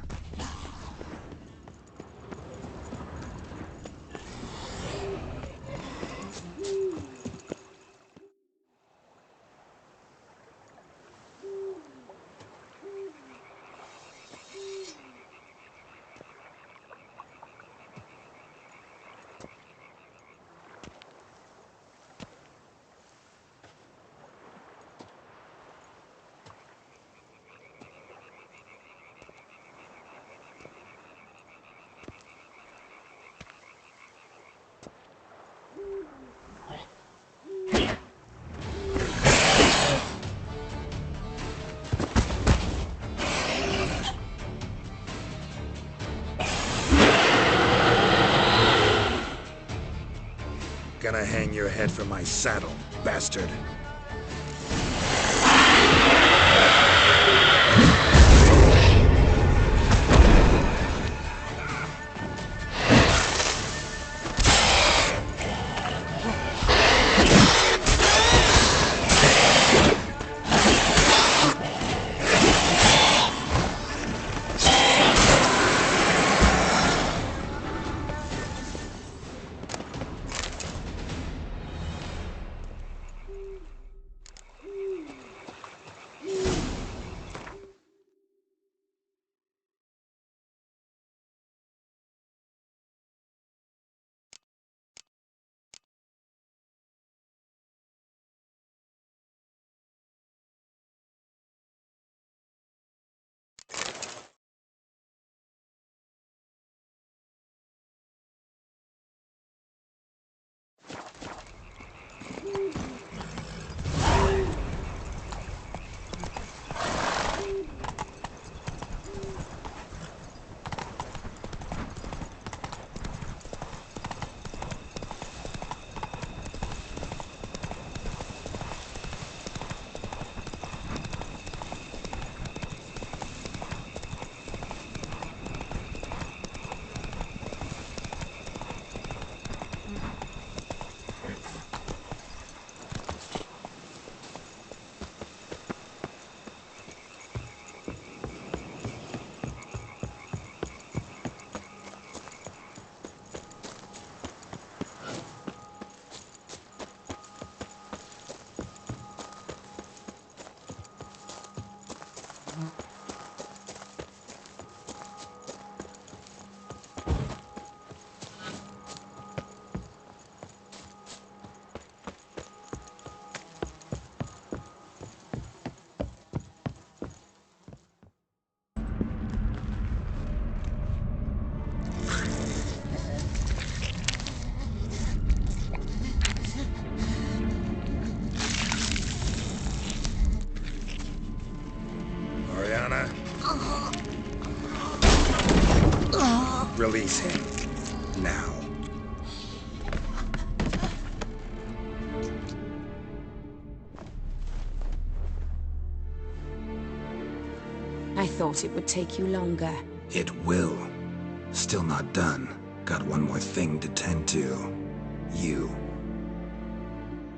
Gonna hang your head from my saddle, bastard. Release him. Now. I thought it would take you longer. It will. Still not done. Got one more thing to tend to. You.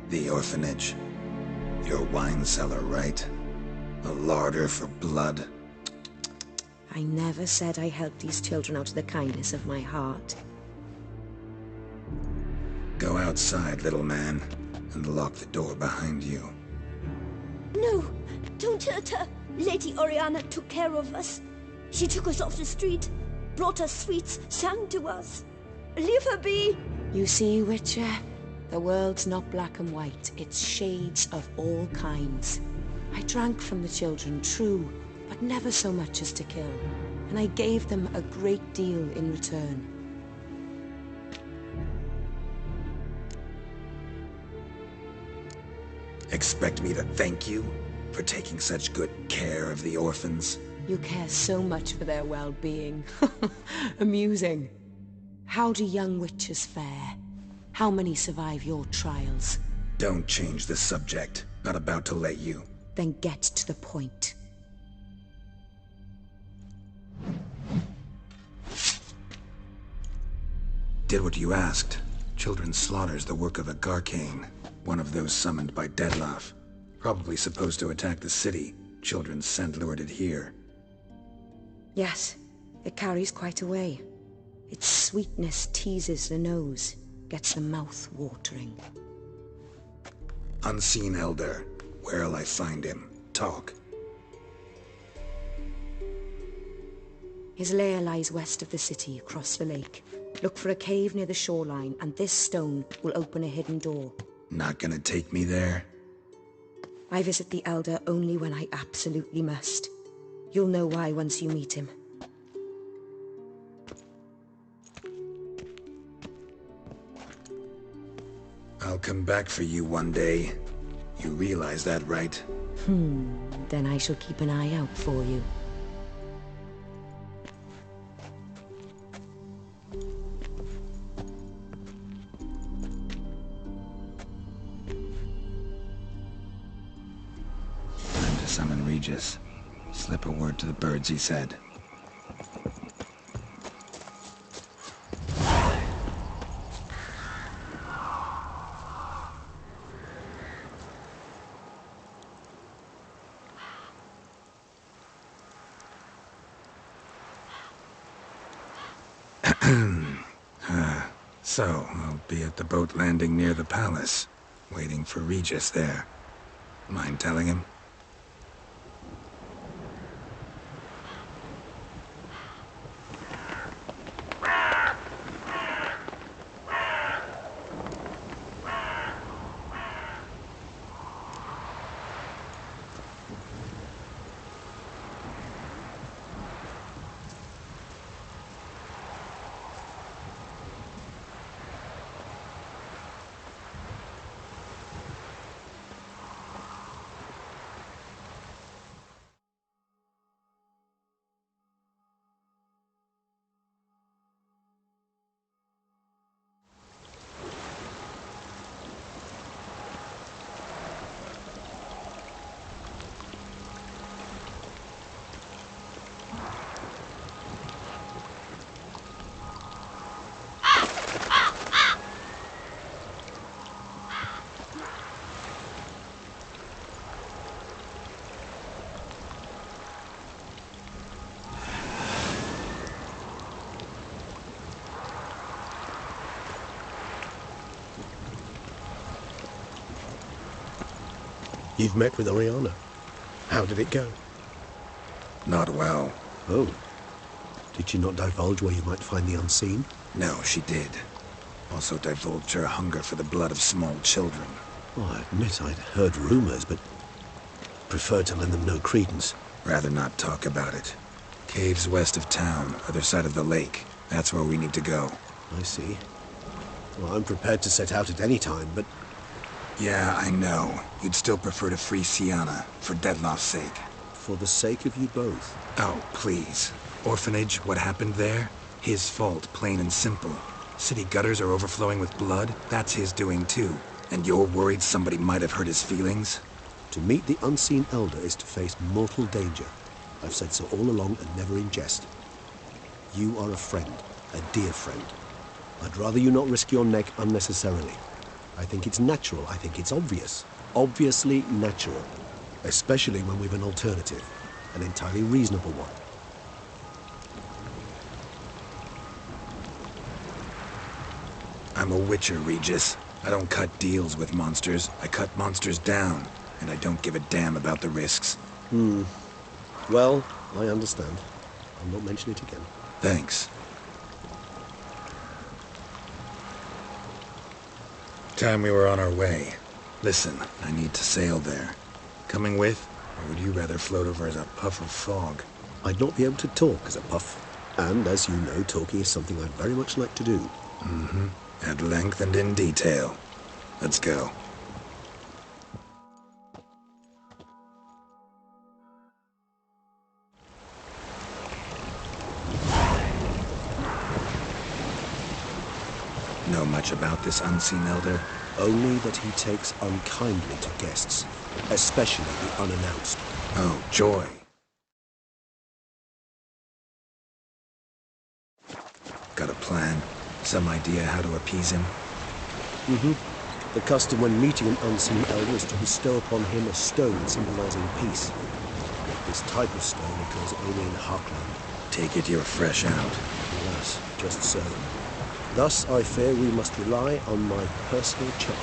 The orphanage. Your wine cellar, right? A larder for blood. I never said I helped these children out of the kindness of my heart. Go outside, little man, and lock the door behind you. No, don't hurt her. Lady Oriana took care of us. She took us off the street, brought us sweets, sang to us. Leave her be. You see, Witcher? The world's not black and white. It's shades of all kinds. I drank from the children, true, but never so much as to kill. And I gave them a great deal in return. Expect me to thank you for taking such good care of the orphans? You care so much for their well-being. Amusing. How do young witches fare? How many survive your trials? Don't change the subject. Not about to let you. Then get to the point. Did what you asked. Children's slaughter's the work of a Garcane, one of those summoned by Dettlaff. Probably supposed to attack the city. Children's scent lured it here. Yes, it carries quite a way. Its sweetness teases the nose, gets the mouth watering. Unseen Elder. Where'll I find him? Talk. His lair lies west of the city, across the lake. Look for a cave near the shoreline, and this stone will open a hidden door. Not gonna take me there? I visit the Elder only when I absolutely must. You'll know why once you meet him. I'll come back for you one day. You realize that, right? Then I shall keep an eye out for you. Time to summon Regis. Slip a word to the birds, he said. So, I'll be at the boat landing near the palace, waiting for Regis there. Mind telling him? You've met with Oriana. How did it go? Not well. Oh. Did she not divulge where you might find the unseen? No, she did. Also divulged her hunger for the blood of small children. Well, I admit I'd heard rumors, but preferred to lend them no credence. Rather not talk about it. Caves west of town, other side of the lake. That's where we need to go. I see. Well, I'm prepared to set out at any time, but... Yeah, I know. You'd still prefer to free Sienna, for Dettlaff's sake. For the sake of you both. Oh, please. Orphanage, what happened there? His fault, plain and simple. City gutters are overflowing with blood. That's his doing too. And you're worried somebody might have hurt his feelings? To meet the unseen elder is to face mortal danger. I've said so all along and never in jest. You are a friend, a dear friend. I'd rather you not risk your neck unnecessarily. I think it's natural. I think it's obvious. Obviously natural. Especially when we've an alternative. An entirely reasonable one. I'm a witcher, Regis. I don't cut deals with monsters. I cut monsters down. And I don't give a damn about the risks. Well, I understand. I'll not mention it again. Thanks. Time we were on our way. Listen, I need to sail there. Coming with? Or would you rather float over as a puff of fog? I'd not be able to talk as a puff. And as you know, talking is something I'd very much like to do. At length and in detail. Let's go. Know much about this unseen elder? Only that he takes unkindly to guests, especially the unannounced. Oh, joy. Got a plan? Some idea how to appease him? The custom when meeting an unseen elder is to bestow upon him a stone symbolizing peace. This type of stone occurs only in Heartland. Take it you're fresh out. Alas, just so. Thus, I fear we must rely on my personal charm.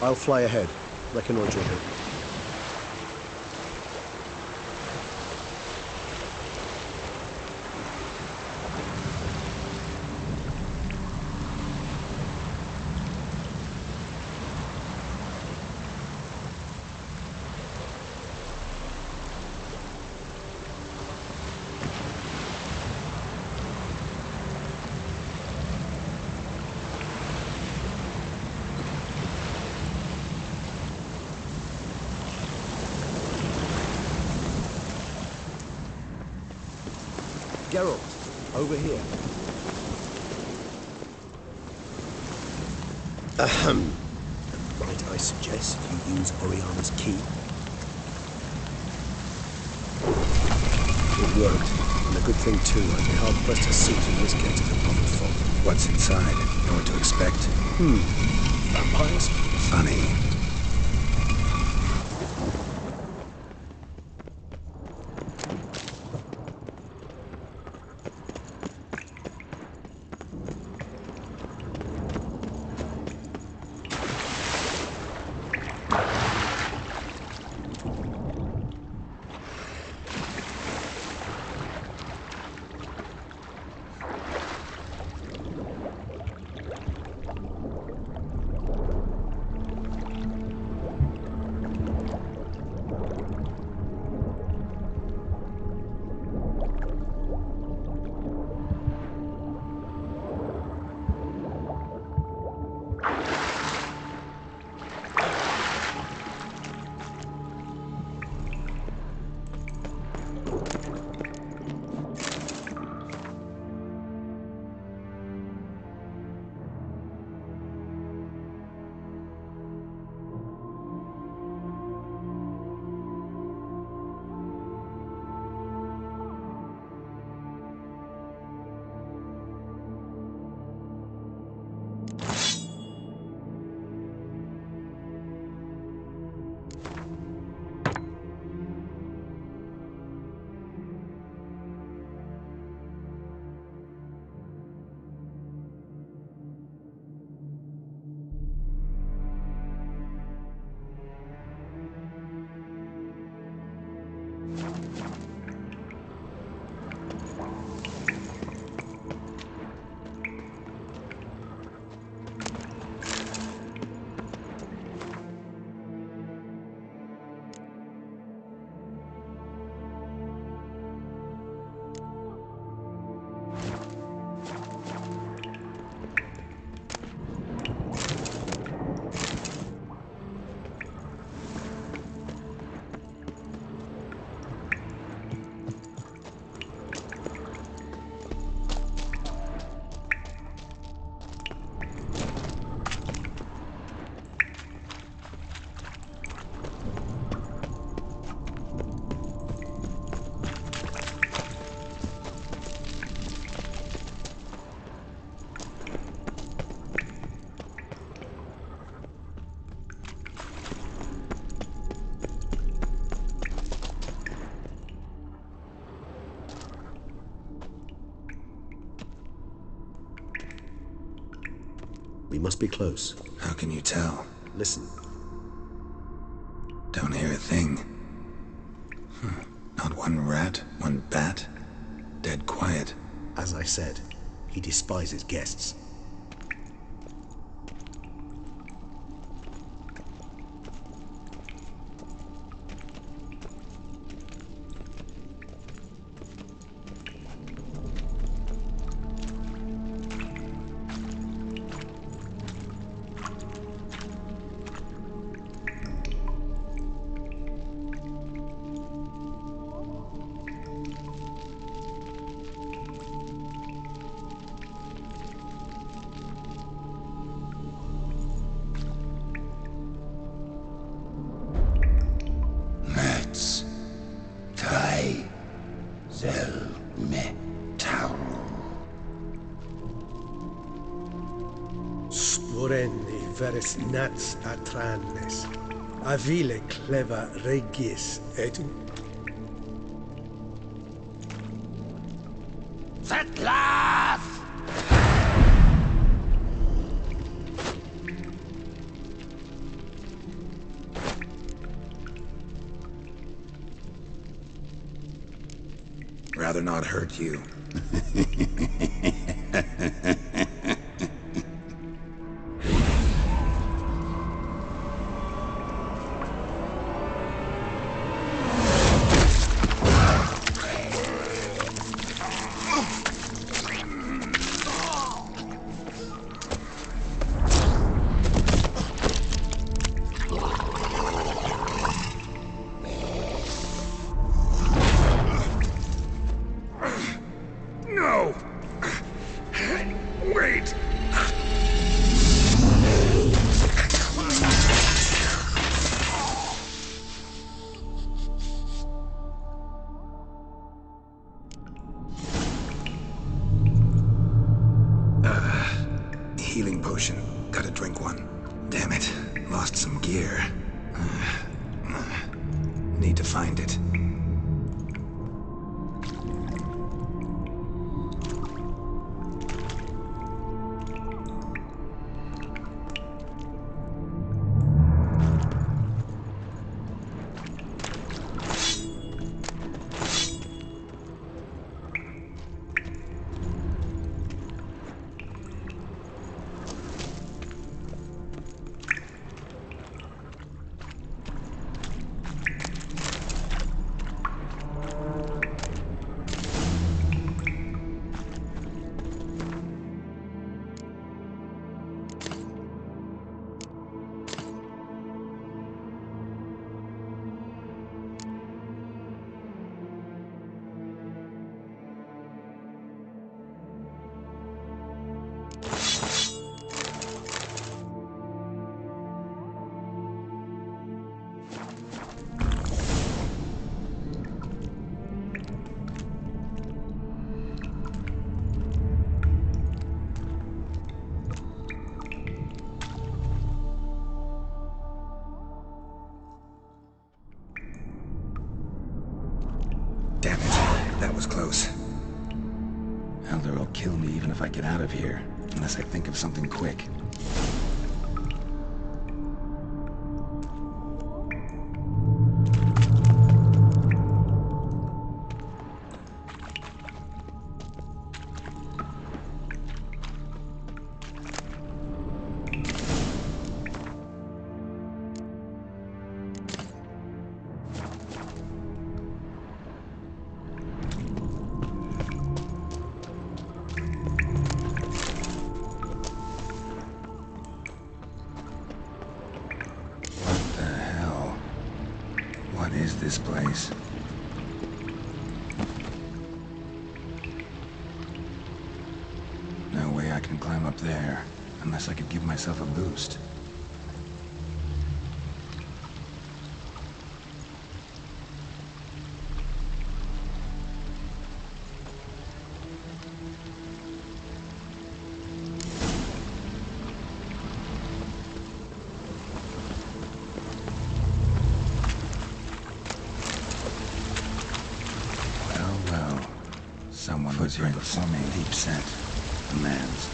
I'll fly ahead. Reconnoitre a bit. Geralt, over here. Ahem. Might I suggest you use Oriana's key? It worked. And a good thing too. I'd be hard-pressed to see to risk getting a puff of fog. What's inside? Know what to expect? Vampires? Funny. We must be close. How can you tell? Listen. Don't hear a thing. Not one rat, one bat. Dead quiet. As I said, he despises guests. Sporenni veres nats atrannes, avile cleva regis et... Settlers! Rather not hurt you. No! Wait! Healing potion. Gotta drink one. Damn it. Lost some gear. Need to find it. Damn it, that was close. Elder will kill me even if I get out of here, unless I think of something quick. What is this place? No way I can climb up there, unless I could give myself a boost. Someone was here before me. Deep scent. A man's.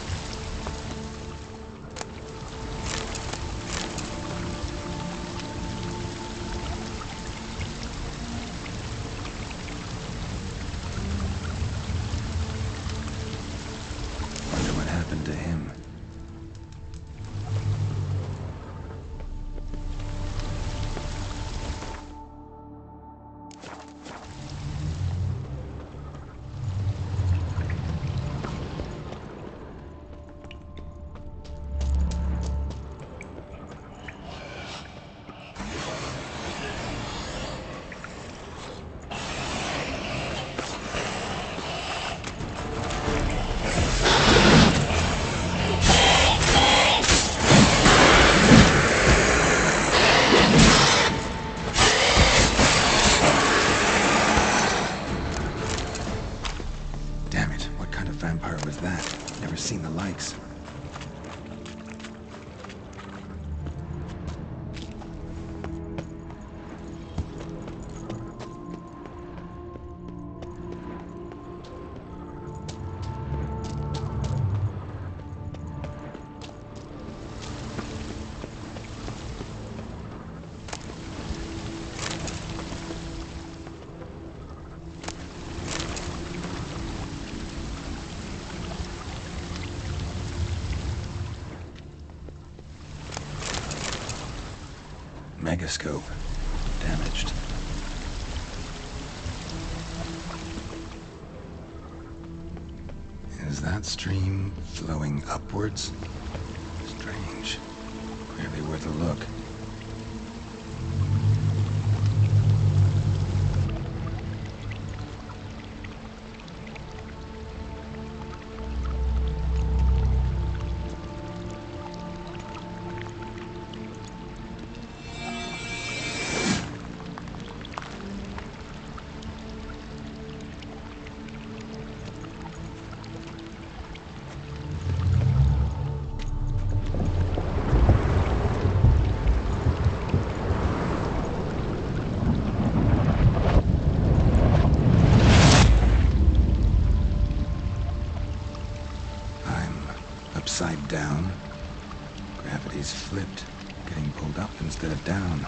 terror was that? Never seen the likes. Megascope. Damaged. Is that stream flowing upwards? Strange. Clearly worth a look. Upside down. Gravity's flipped, getting pulled up instead of down.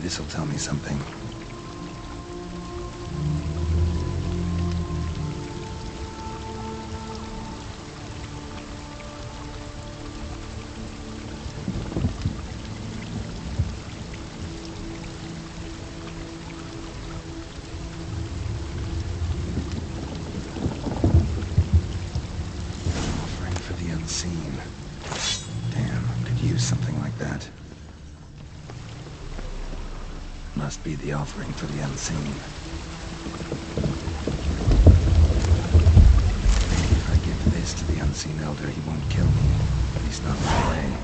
This'll tell me something. Offering for the unseen. Damn, could use something like that. Must be the offering for the unseen. Maybe if I give this to the unseen elder, he won't kill me. At least not right away.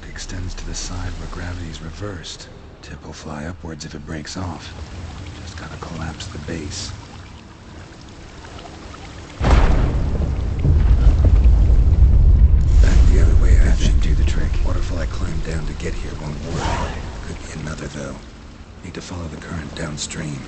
Extends to the side where gravity's reversed. Tip will fly upwards if it breaks off. Just gotta collapse the base. Waterfall I climbed down to get here won't work. Could be another, though. Need to follow the current downstream.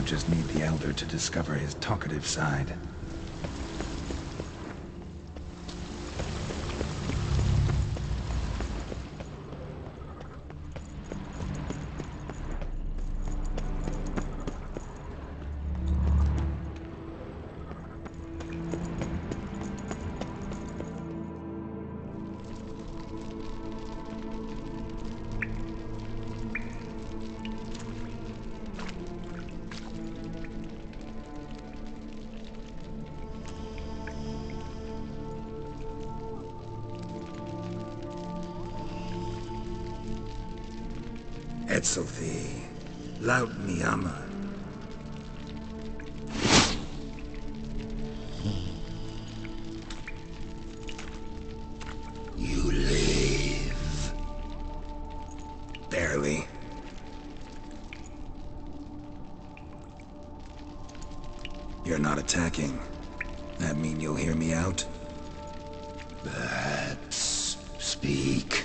Just need the Elder to discover his talkative side. Etzelfi, laut Miyama. You live. Barely. You're not attacking. That mean you'll hear me out? Perhaps. Speak.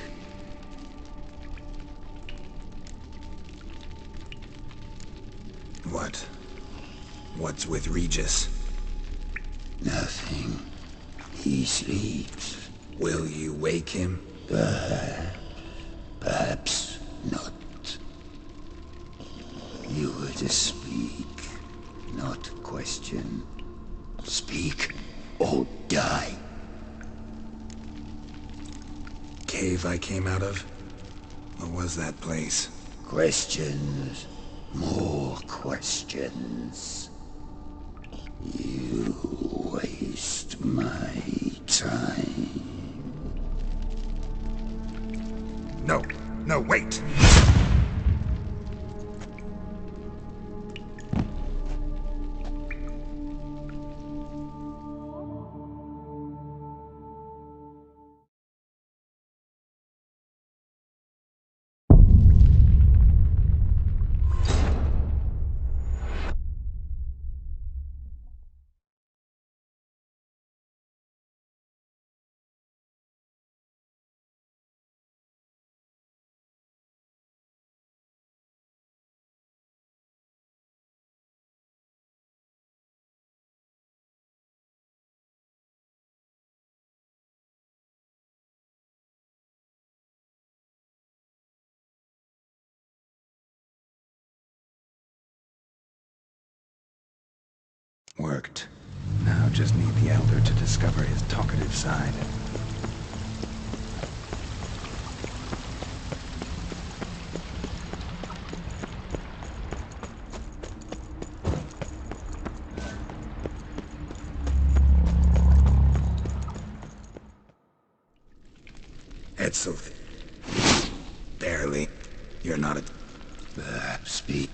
What? What's with Regis? Nothing. He sleeps. Will you wake him? Perhaps not. You were to speak, not question. Speak or die. Cave I came out of? What was that place? Questions. More questions. You waste my time. No, wait! Worked. Now just need the Elder to discover his talkative side. Etzelfi. Barely. You're not a... speak.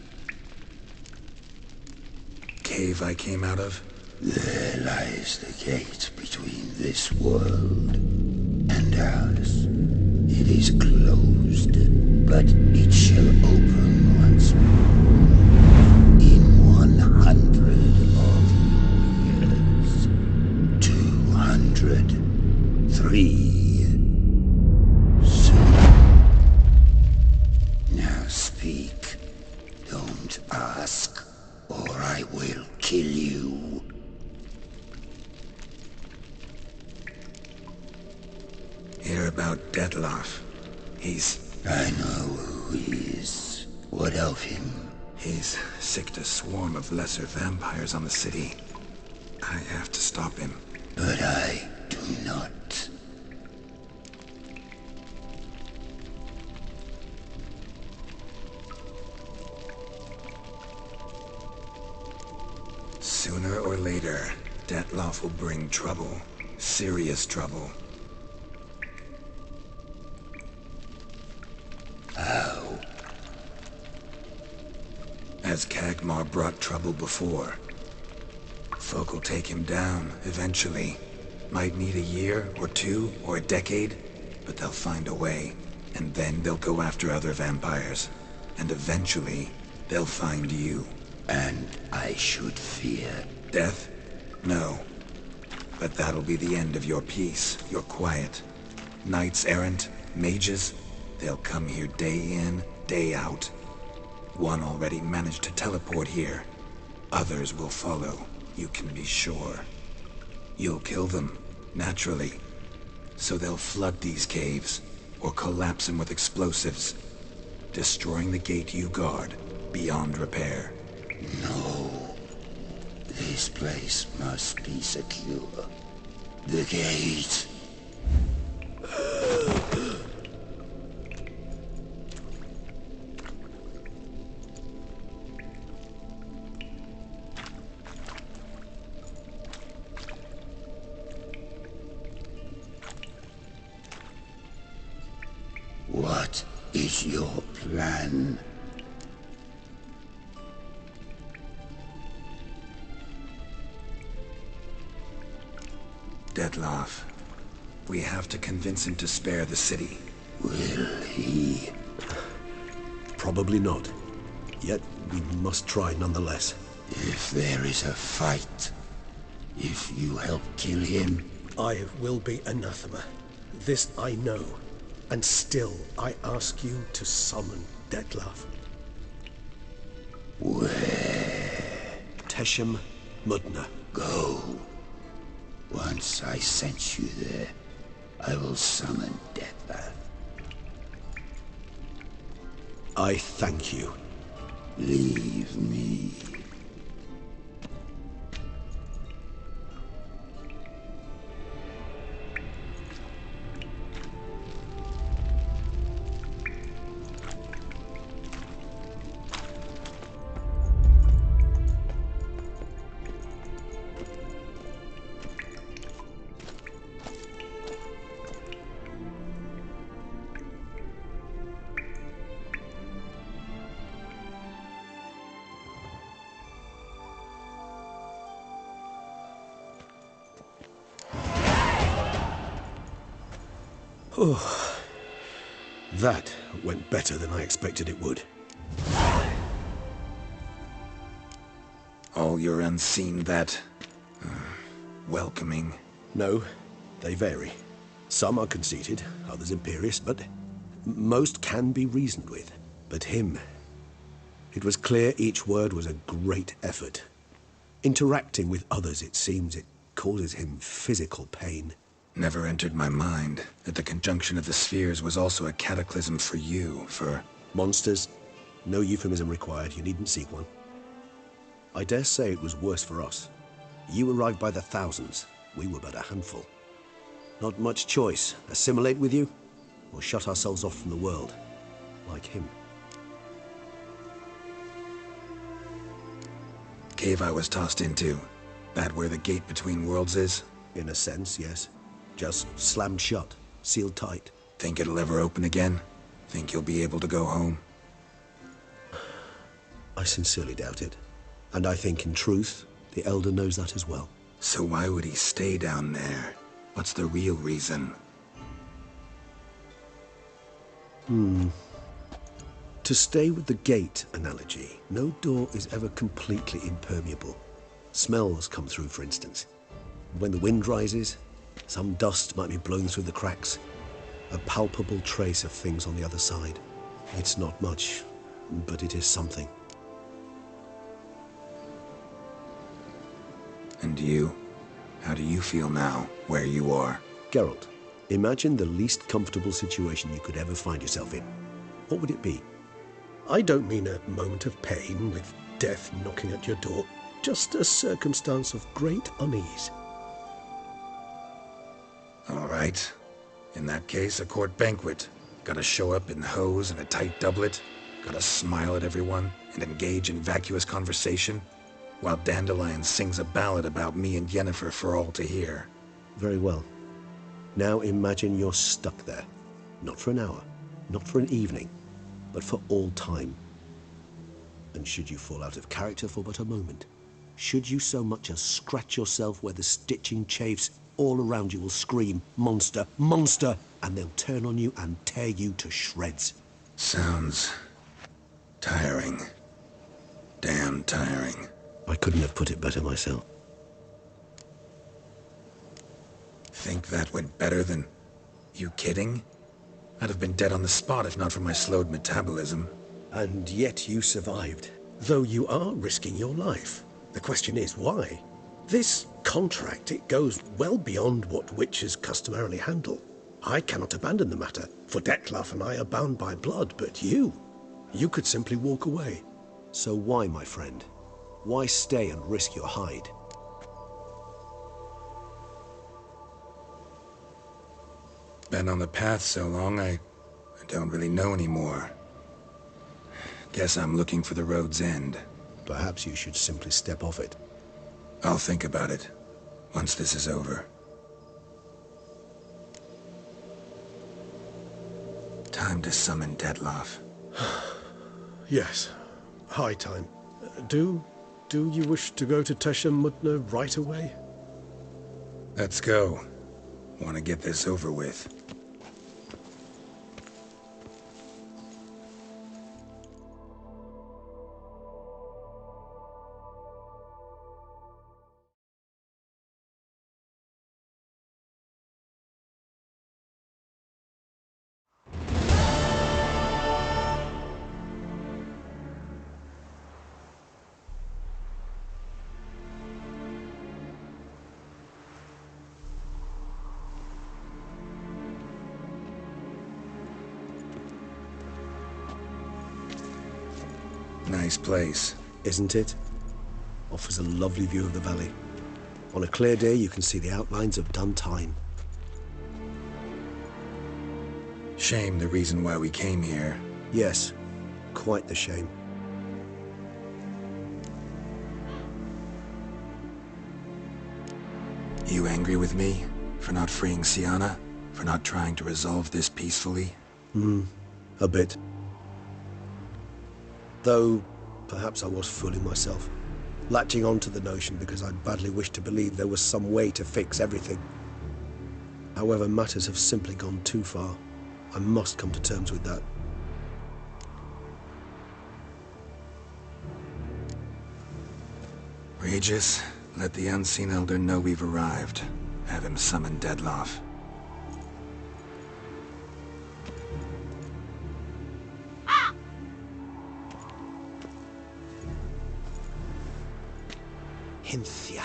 Cave I came out of? There lies the gate between this world and ours. It is closed, but it shall open once more. In 100 of years. 200. 3. Soon. Now speak. Don't ask. Or I will kill you. Hear about Detloff. He's... I know who he is. What of him? He's sicked a swarm of lesser vampires on the city. I have to stop him. But I do not. or later, Detloff will bring trouble. Serious trouble. How? As Kagmar brought trouble before. Folk will take him down, eventually. Might need a year, or two, or a decade, but they'll find a way. And then they'll go after other vampires. And eventually, they'll find you. And I should fear death? No. But that'll be the end of your peace, your quiet. Knights errant, mages, they'll come here day in, day out. One already managed to teleport here. Others will follow, you can be sure. You'll kill them, naturally. So they'll flood these caves, or collapse them with explosives, destroying the gate you guard beyond repair. No. This place must be secure. The gate. What is your plan? Detloff, we have to convince him to spare the city. Will he? Probably not. Yet we must try nonetheless. If there is a fight, if you help kill him... I will be anathema. This I know. And still I ask you to summon Detloff. Where? Teshem Mudna. Go. Once I sense you there, I will summon Detloff. I thank you. Leave me. Oh, that went better than I expected it would. All your unseen that... welcoming. No, they vary. Some are conceited, others imperious, but most can be reasoned with. But him... It was clear each word was a great effort. Interacting with others, it seems, it causes him physical pain. Never entered my mind that the conjunction of the spheres was also a cataclysm for you, for... Monsters? No euphemism required, you needn't seek one. I dare say it was worse for us. You arrived by the thousands, we were but a handful. Not much choice, assimilate with you, or shut ourselves off from the world, like him. Cave I was tossed into, that where the gate between worlds is? In a sense, yes. Just slammed shut, sealed tight. Think it'll ever open again? Think you'll be able to go home? I sincerely doubt it. And I think, in truth, the Elder knows that as well. So why would he stay down there? What's the real reason? To stay with the gate analogy, no door is ever completely impermeable. Smells come through, for instance. When the wind rises, some dust might be blown through the cracks. A palpable trace of things on the other side. It's not much, but it is something. And you? How do you feel now, where you are? Geralt, imagine the least comfortable situation you could ever find yourself in. What would it be? I don't mean a moment of pain with death knocking at your door. Just a circumstance of great unease. All right. In that case, a court banquet. Gotta show up in hose and a tight doublet. Gotta smile at everyone and engage in vacuous conversation. while Dandelion sings a ballad about me and Yennefer for all to hear. Very well. Now imagine you're stuck there. Not for an hour, not for an evening, but for all time. And should you fall out of character for but a moment, should you so much as scratch yourself where the stitching chafes, all around you will scream, "Monster! Monster!" and they'll turn on you and tear you to shreds. Sounds tiring. Damn tiring. I couldn't have put it better myself. Think that went better than... You kidding? I'd have been dead on the spot if not for my slowed metabolism. And yet you survived, though you are risking your life. The question is, why? This contract, it goes well beyond what witches customarily handle. I cannot abandon the matter, for Dettlaff and I are bound by blood, but you could simply walk away. So why, my friend? Why stay and risk your hide? Been on the path so long, I don't really know anymore. Guess I'm looking for the road's end. Perhaps you should simply step off it. I'll think about it, once this is over. Time to summon Dettlaff. Yes, high time. Do you wish to go to Tesha Mutna right away? Let's go. Want to get this over with. Nice place. Isn't it? Offers a lovely view of the valley. On a clear day, you can see the outlines of Duntine. Shame the reason why we came here. Yes, quite the shame. You angry with me? For not freeing Siana? For not trying to resolve this peacefully? A bit. Though, perhaps I was fooling myself, latching on to the notion because I badly wished to believe there was some way to fix everything. However, matters have simply gone too far. I must come to terms with that. Regis, let the Unseen Elder know we've arrived. Have him summon Dettlaff. Hinthial,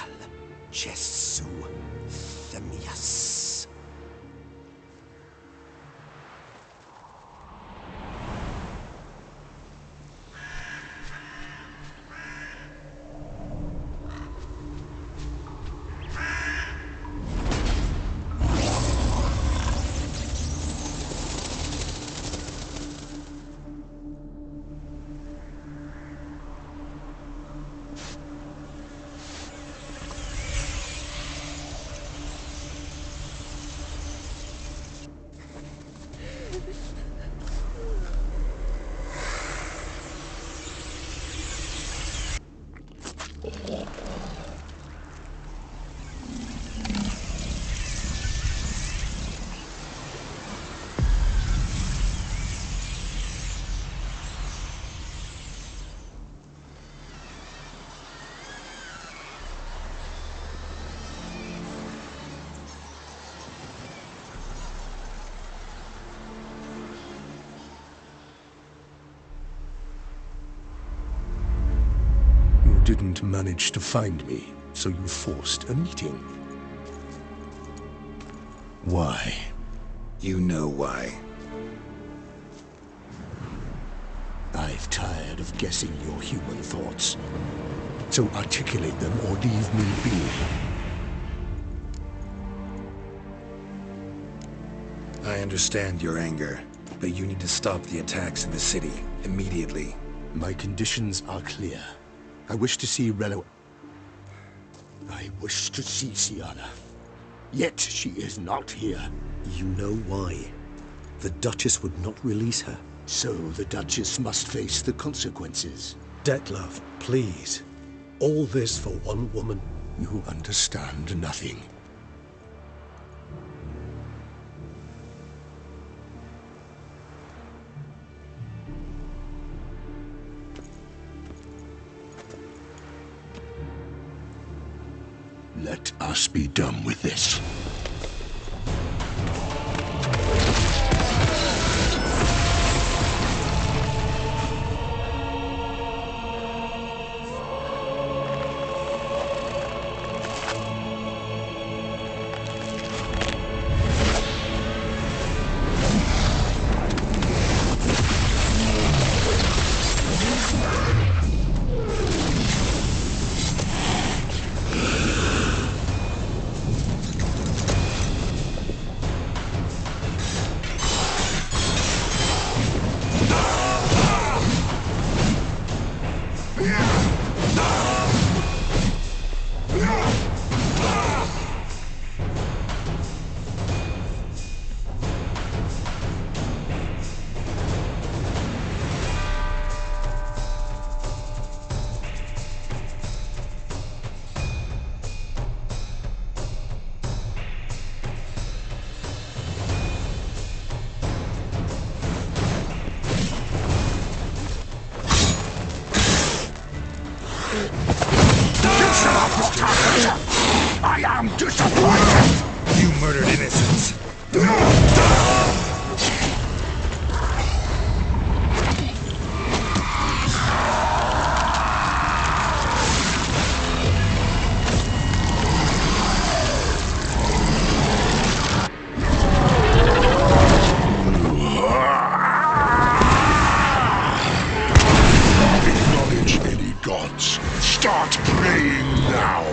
Jesu, Themias. Didn't manage to find me, so you forced a meeting. Why? You know why. I've tired of guessing your human thoughts. So articulate them or leave me be. I understand your anger, but you need to stop the attacks in the city, immediately. My conditions are clear. I wish to see Rello I wish to see Siana, yet she is not here. You know why. The Duchess would not release her. So the Duchess must face the consequences. Detlef, please. All this for one woman? You understand nothing. Let us be done with this. I am disappointed! You murdered innocents. Acknowledge any gods. Start praying now!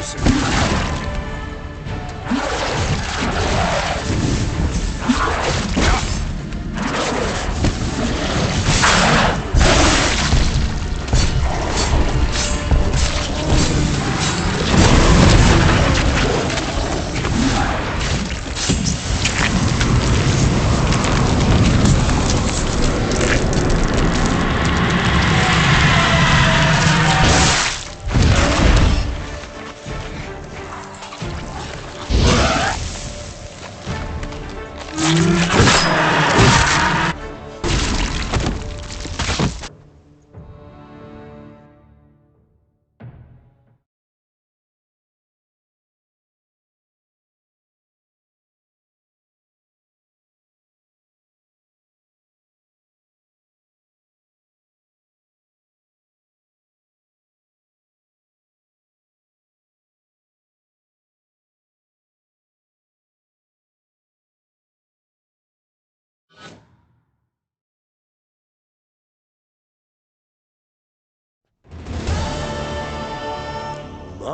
closer.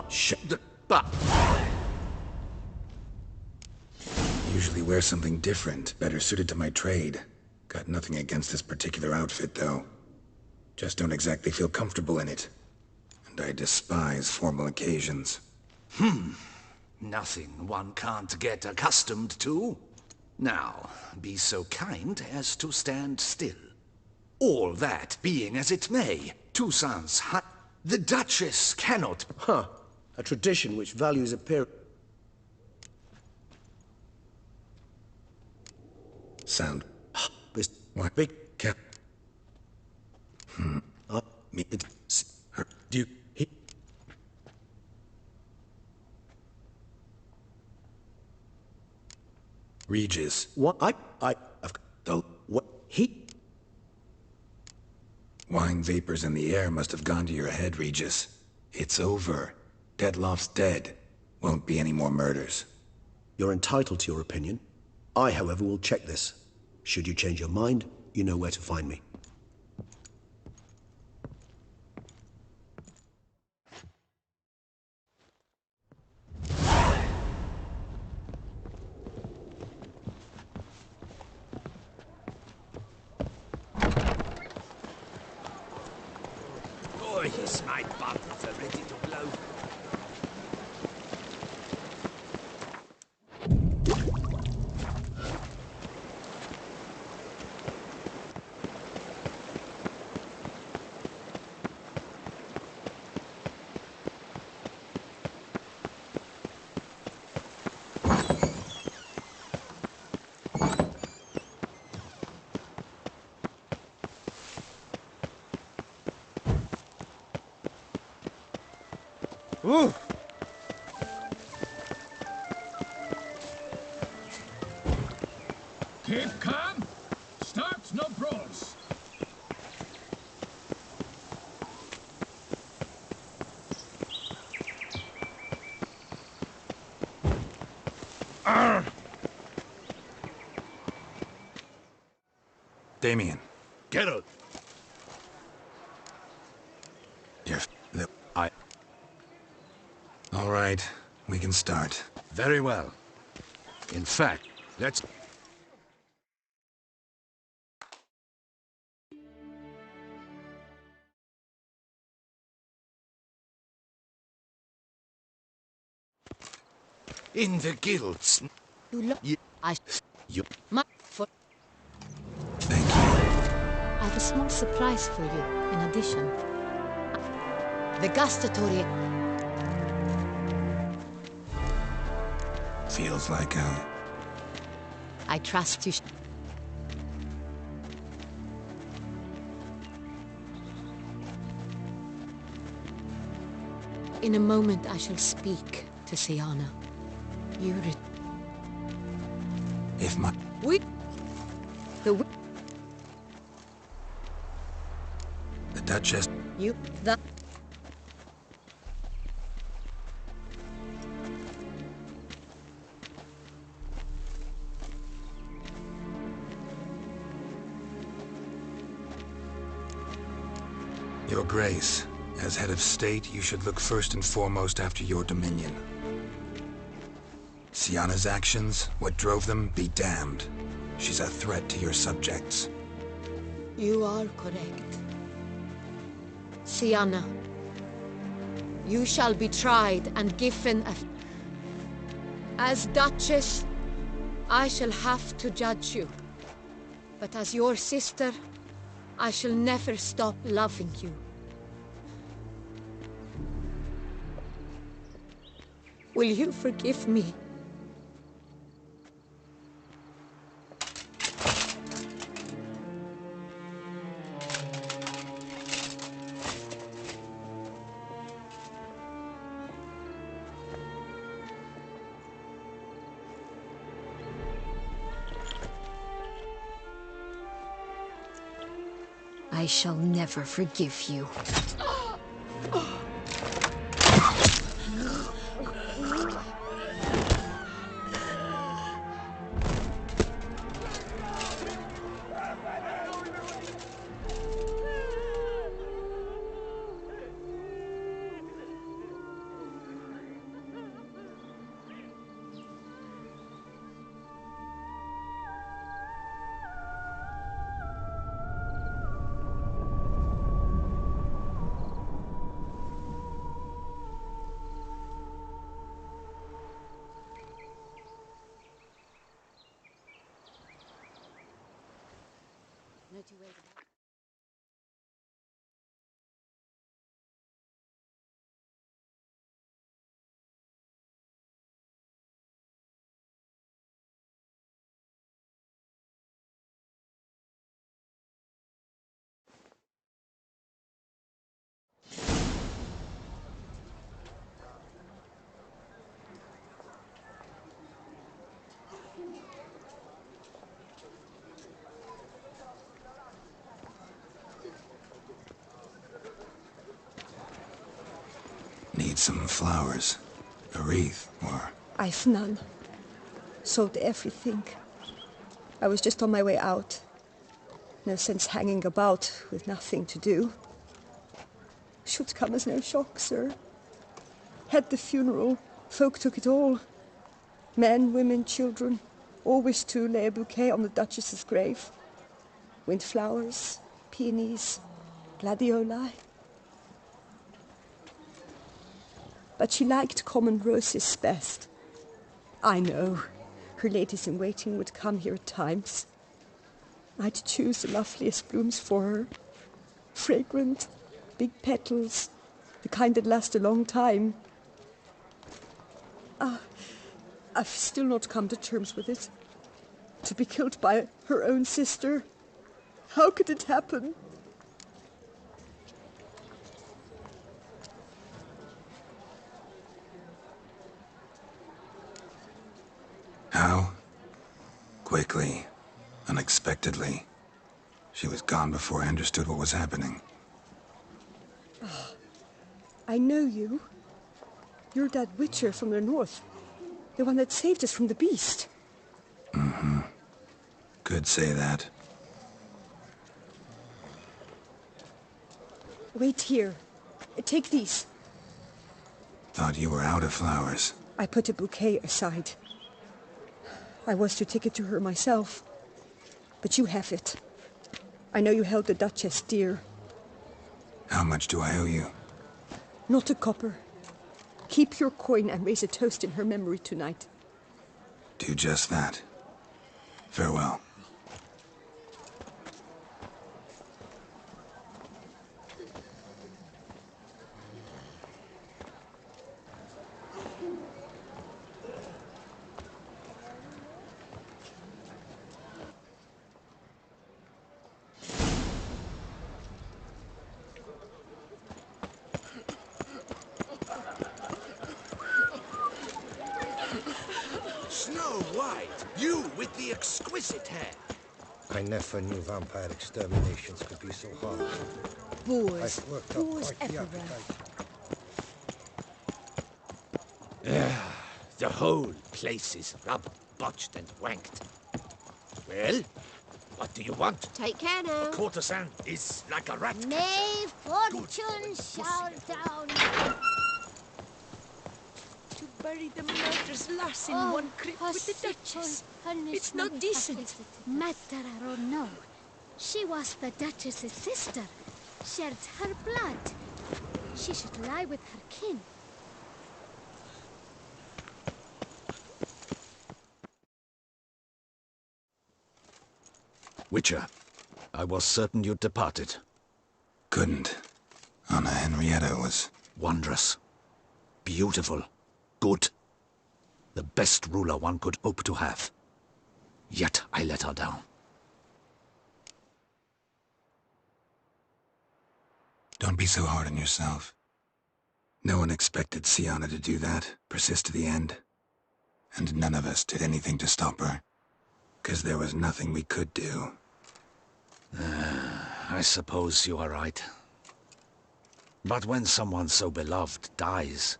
Shut the... Bah! Usually wear something different, better suited to my trade. Got nothing against this particular outfit, though. Just don't exactly feel comfortable in it. And I despise formal occasions. Nothing one can't get accustomed to. Now, be so kind as to stand still. All that being as it may, Toussaint's hut... The Duchess cannot... Huh. A tradition which values appearance. Sound. What? Big cap. Me. Her. Do he? Regis. What? I've the what? He? Wine vapors in the air must have gone to your head, Regis. It's over. Detloff's dead. Won't be any more murders. You're entitled to your opinion. I, however, will check this. Should you change your mind, you know where to find me. Oh, yes, my buttons are ready to blow. Ooh. Keep calm. Start no brawls. Damien. Geralt, All right, we can start. very well. In fact, let's... In the guilds. You look... You... My foot. Thank you. I have a small surprise for you, in addition. The gustatory... Feels like, I trust you. In a moment I shall speak to Siana. You if my... The Duchess... You... The... Your Grace, As head of state, you should look first and foremost after your dominion. Sienna's actions, what drove them, be damned. She's a threat to your subjects. You are correct. Sienna, you shall be tried and given a... As Duchess, I shall have to judge you. But as your sister, I shall never stop loving you. Will you forgive me? I shall never forgive you. Need some flowers. A wreath, or... I've none. Sold everything. I was just on my way out. No sense hanging about with nothing to do. Should come as no shock, sir. Had the funeral. Folk took it all. Men, women, children. All wished to lay a bouquet on the Duchess's grave. Windflowers, peonies, gladioli. But she liked common roses best. I know. Her ladies-in-waiting would come here at times. I'd choose the loveliest blooms for her. Fragrant, big petals, the kind that last a long time. I've still not come to terms with it. To be killed by her own sister. How could it happen? How? Quickly. Unexpectedly. She was gone before I understood what was happening. Oh, I know you. You're that witcher from the north. The one that saved us from the beast. Mm-hmm. Could say that. Wait here. Take these. Thought you were out of flowers. I put a bouquet aside. I was to take it to her myself. But you have it. I know you held the Duchess dear. How much do I owe you? Not a copper. Keep your coin and raise a toast in her memory tonight. Do just that. Farewell. Snow White, you with the exquisite hair. I never knew vampire exterminations could be so hard. Boars. I've worked up Boars quite the everywhere. appetite. The whole place is rubbed, botched, and wanked. Well, What do you want? Take care now. Courtesan is like a rat. May fortune shower down. To bury the murderous lass in one crypt with the Duchess. It's not decent. Matter or no, she was the Duchess's sister, shared her blood. She should lie with her kin. Witcher, I was certain you'd departed. Couldn't. Anna Henrietta was... Wondrous. Beautiful. Good. The best ruler one could hope to have. Yet I let her down. Don't be so hard on yourself. No one expected Sienna to do that, persist to the end. And none of us did anything to stop her. 'Cause there was nothing we could do. I suppose you are right. But when someone so beloved dies,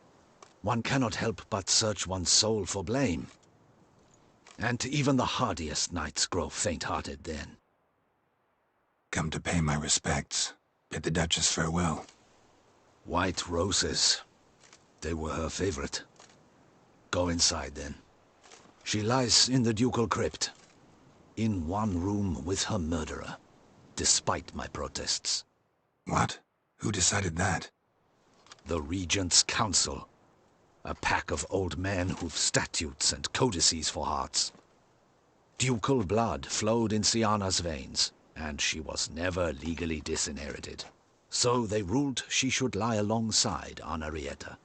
one cannot help but search one's soul for blame. And even the hardiest knights grow faint-hearted then. Come to pay my respects. Bid the Duchess farewell. White roses. They were her favorite. Go inside then. She lies in the ducal crypt. In one room with her murderer. Despite my protests. What? Who decided that? The Regent's Council. A pack of old men who've statutes and codices for hearts. Ducal blood flowed in Sienna's veins, and she was never legally disinherited. So they ruled she should lie alongside Henrietta.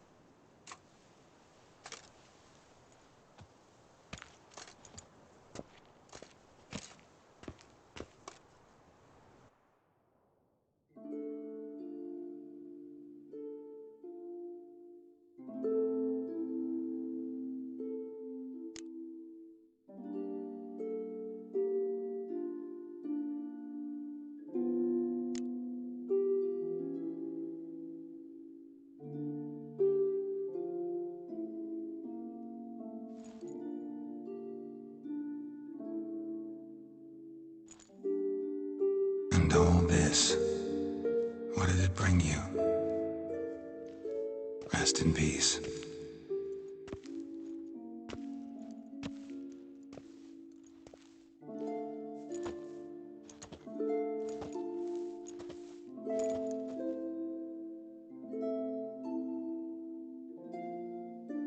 And all this, what did it bring you? Rest in peace.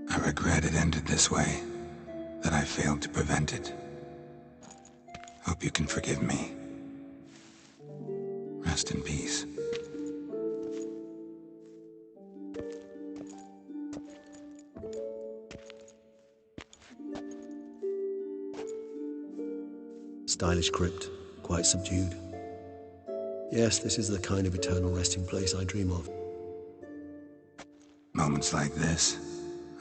I regret it ended this way, that I failed to prevent it. Hope you can forgive me. Rest in peace. Stylish crypt, quite subdued. Yes, this is the kind of eternal resting place I dream of. Moments like this,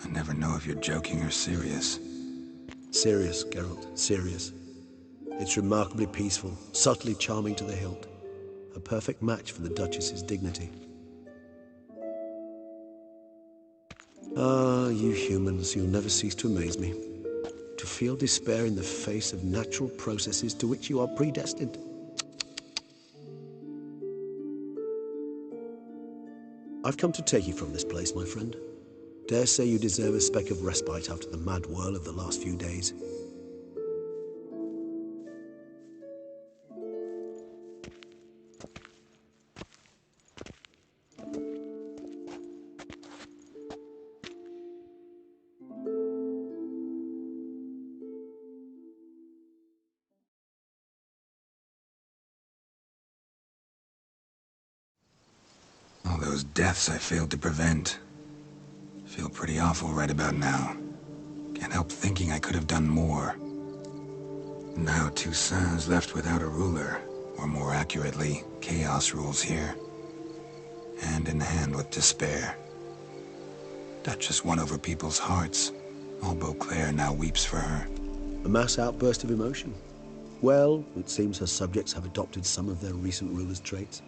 I never know if you're joking or serious. Serious, Geralt, serious. It's remarkably peaceful, subtly charming to the hilt. A perfect match for the Duchess's dignity. Ah, you humans, you'll never cease to amaze me. To feel despair in the face of natural processes to which you are predestined. I've come to take you from this place, my friend. Dare say you deserve a speck of respite after the mad whirl of the last few days. All those deaths I failed to prevent. Feel pretty awful right about now. Can't help thinking I could have done more. Now Toussaint's left without a ruler, or more accurately, chaos rules here. Hand in hand with despair. Duchess won over people's hearts. All Beauclair now weeps for her. A mass outburst of emotion. Well, it seems her subjects have adopted some of their recent ruler's traits.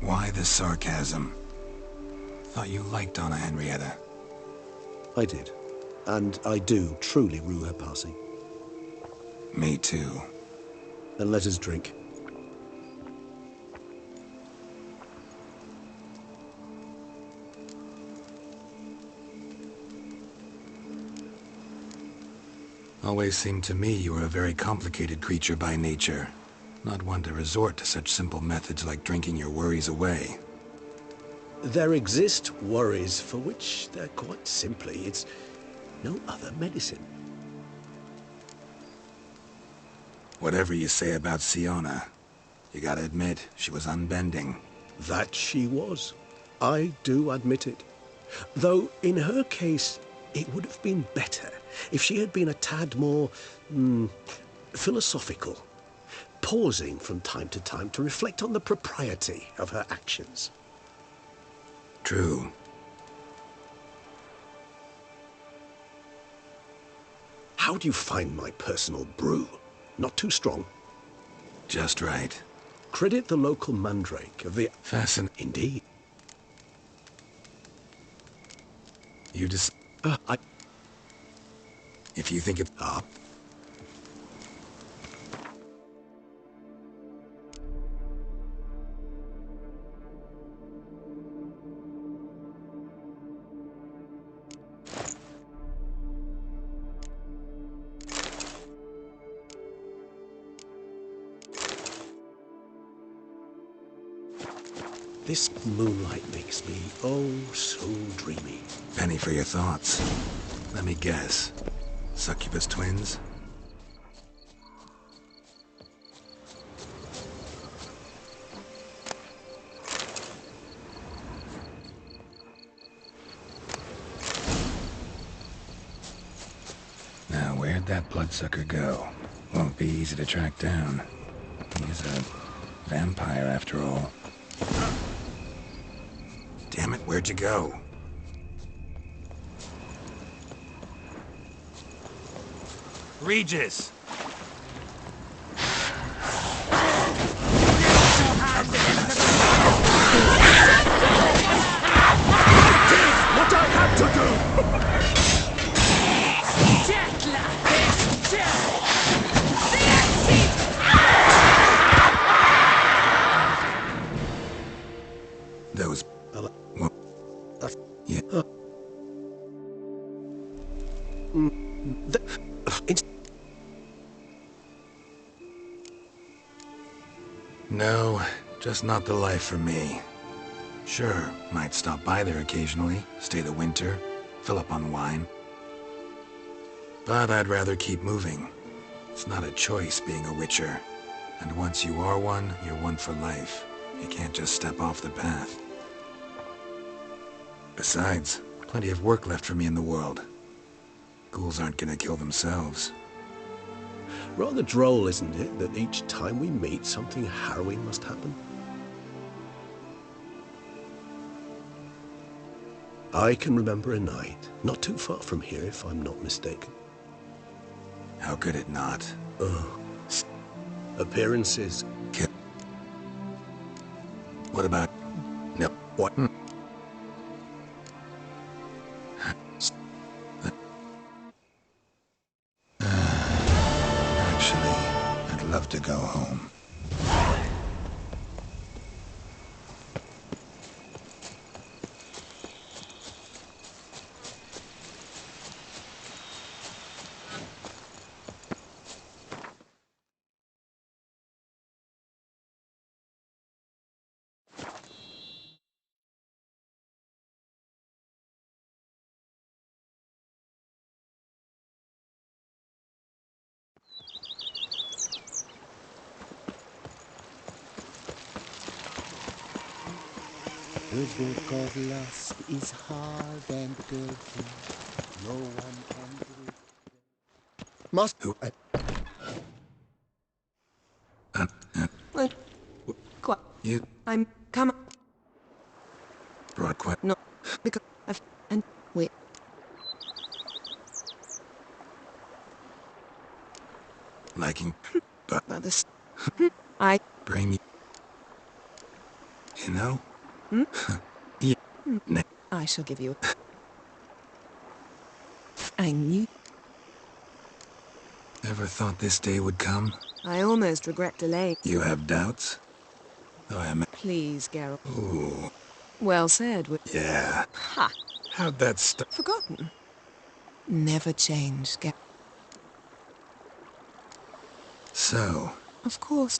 Why the sarcasm? Thought you liked Anna Henrietta. I did. And I do truly rue her passing. Me too. and let us drink. Always seemed to me you were a very complicated creature by nature. Not one to resort to such simple methods like drinking your worries away. There exist worries for which they're quite simply, it's no other medicine. Whatever you say about Siona, you gotta admit, she was unbending. That she was. I do admit it. Though, in her case, it would have been better if she had been a tad more, philosophical, pausing from time to reflect on the propriety of her actions. True. How do you find my personal brew? Not too strong? Just right. Credit the local mandrake of the... Indeed. You just... If you think it... This moonlight makes me, oh, so dreamy. Penny for your thoughts. Let me guess. Succubus twins? Now, where'd that bloodsucker go? Won't be easy to track down. He's a vampire after all. Damn it, where'd you go? Regis! What I had to do! Those... Yeah. No, just not the life for me. Sure, might stop by there occasionally, stay the winter, fill up on wine. But I'd rather keep moving. It's not a choice being a witcher. And once you are one, you're one for life. You can't just step off the path. Besides, plenty of work left for me in the world. Ghouls aren't gonna kill themselves. Rather droll, isn't it, that each time we meet, something harrowing must happen? I can remember a night, not too far from here if I'm not mistaken. How could it not? Oh. Appearances. What about... No. What? Actually, I'd love to go home. The book of lust is hard and dirty. No one can read. Must... Wait. Quite. You... I'm coming. Brought quite... No. Because I've... And... Wait. Liking... But... By this... I... Bring me... You know? Hmm? Yeah. I shall give you... I knew... Ever thought this day would come? I almost regret delaying. You have doubts? Oh, I am... Please, Geralt. Ooh. Well said. Yeah. Ha! How'd that start? Forgotten. Never change, Geralt. So... Of course.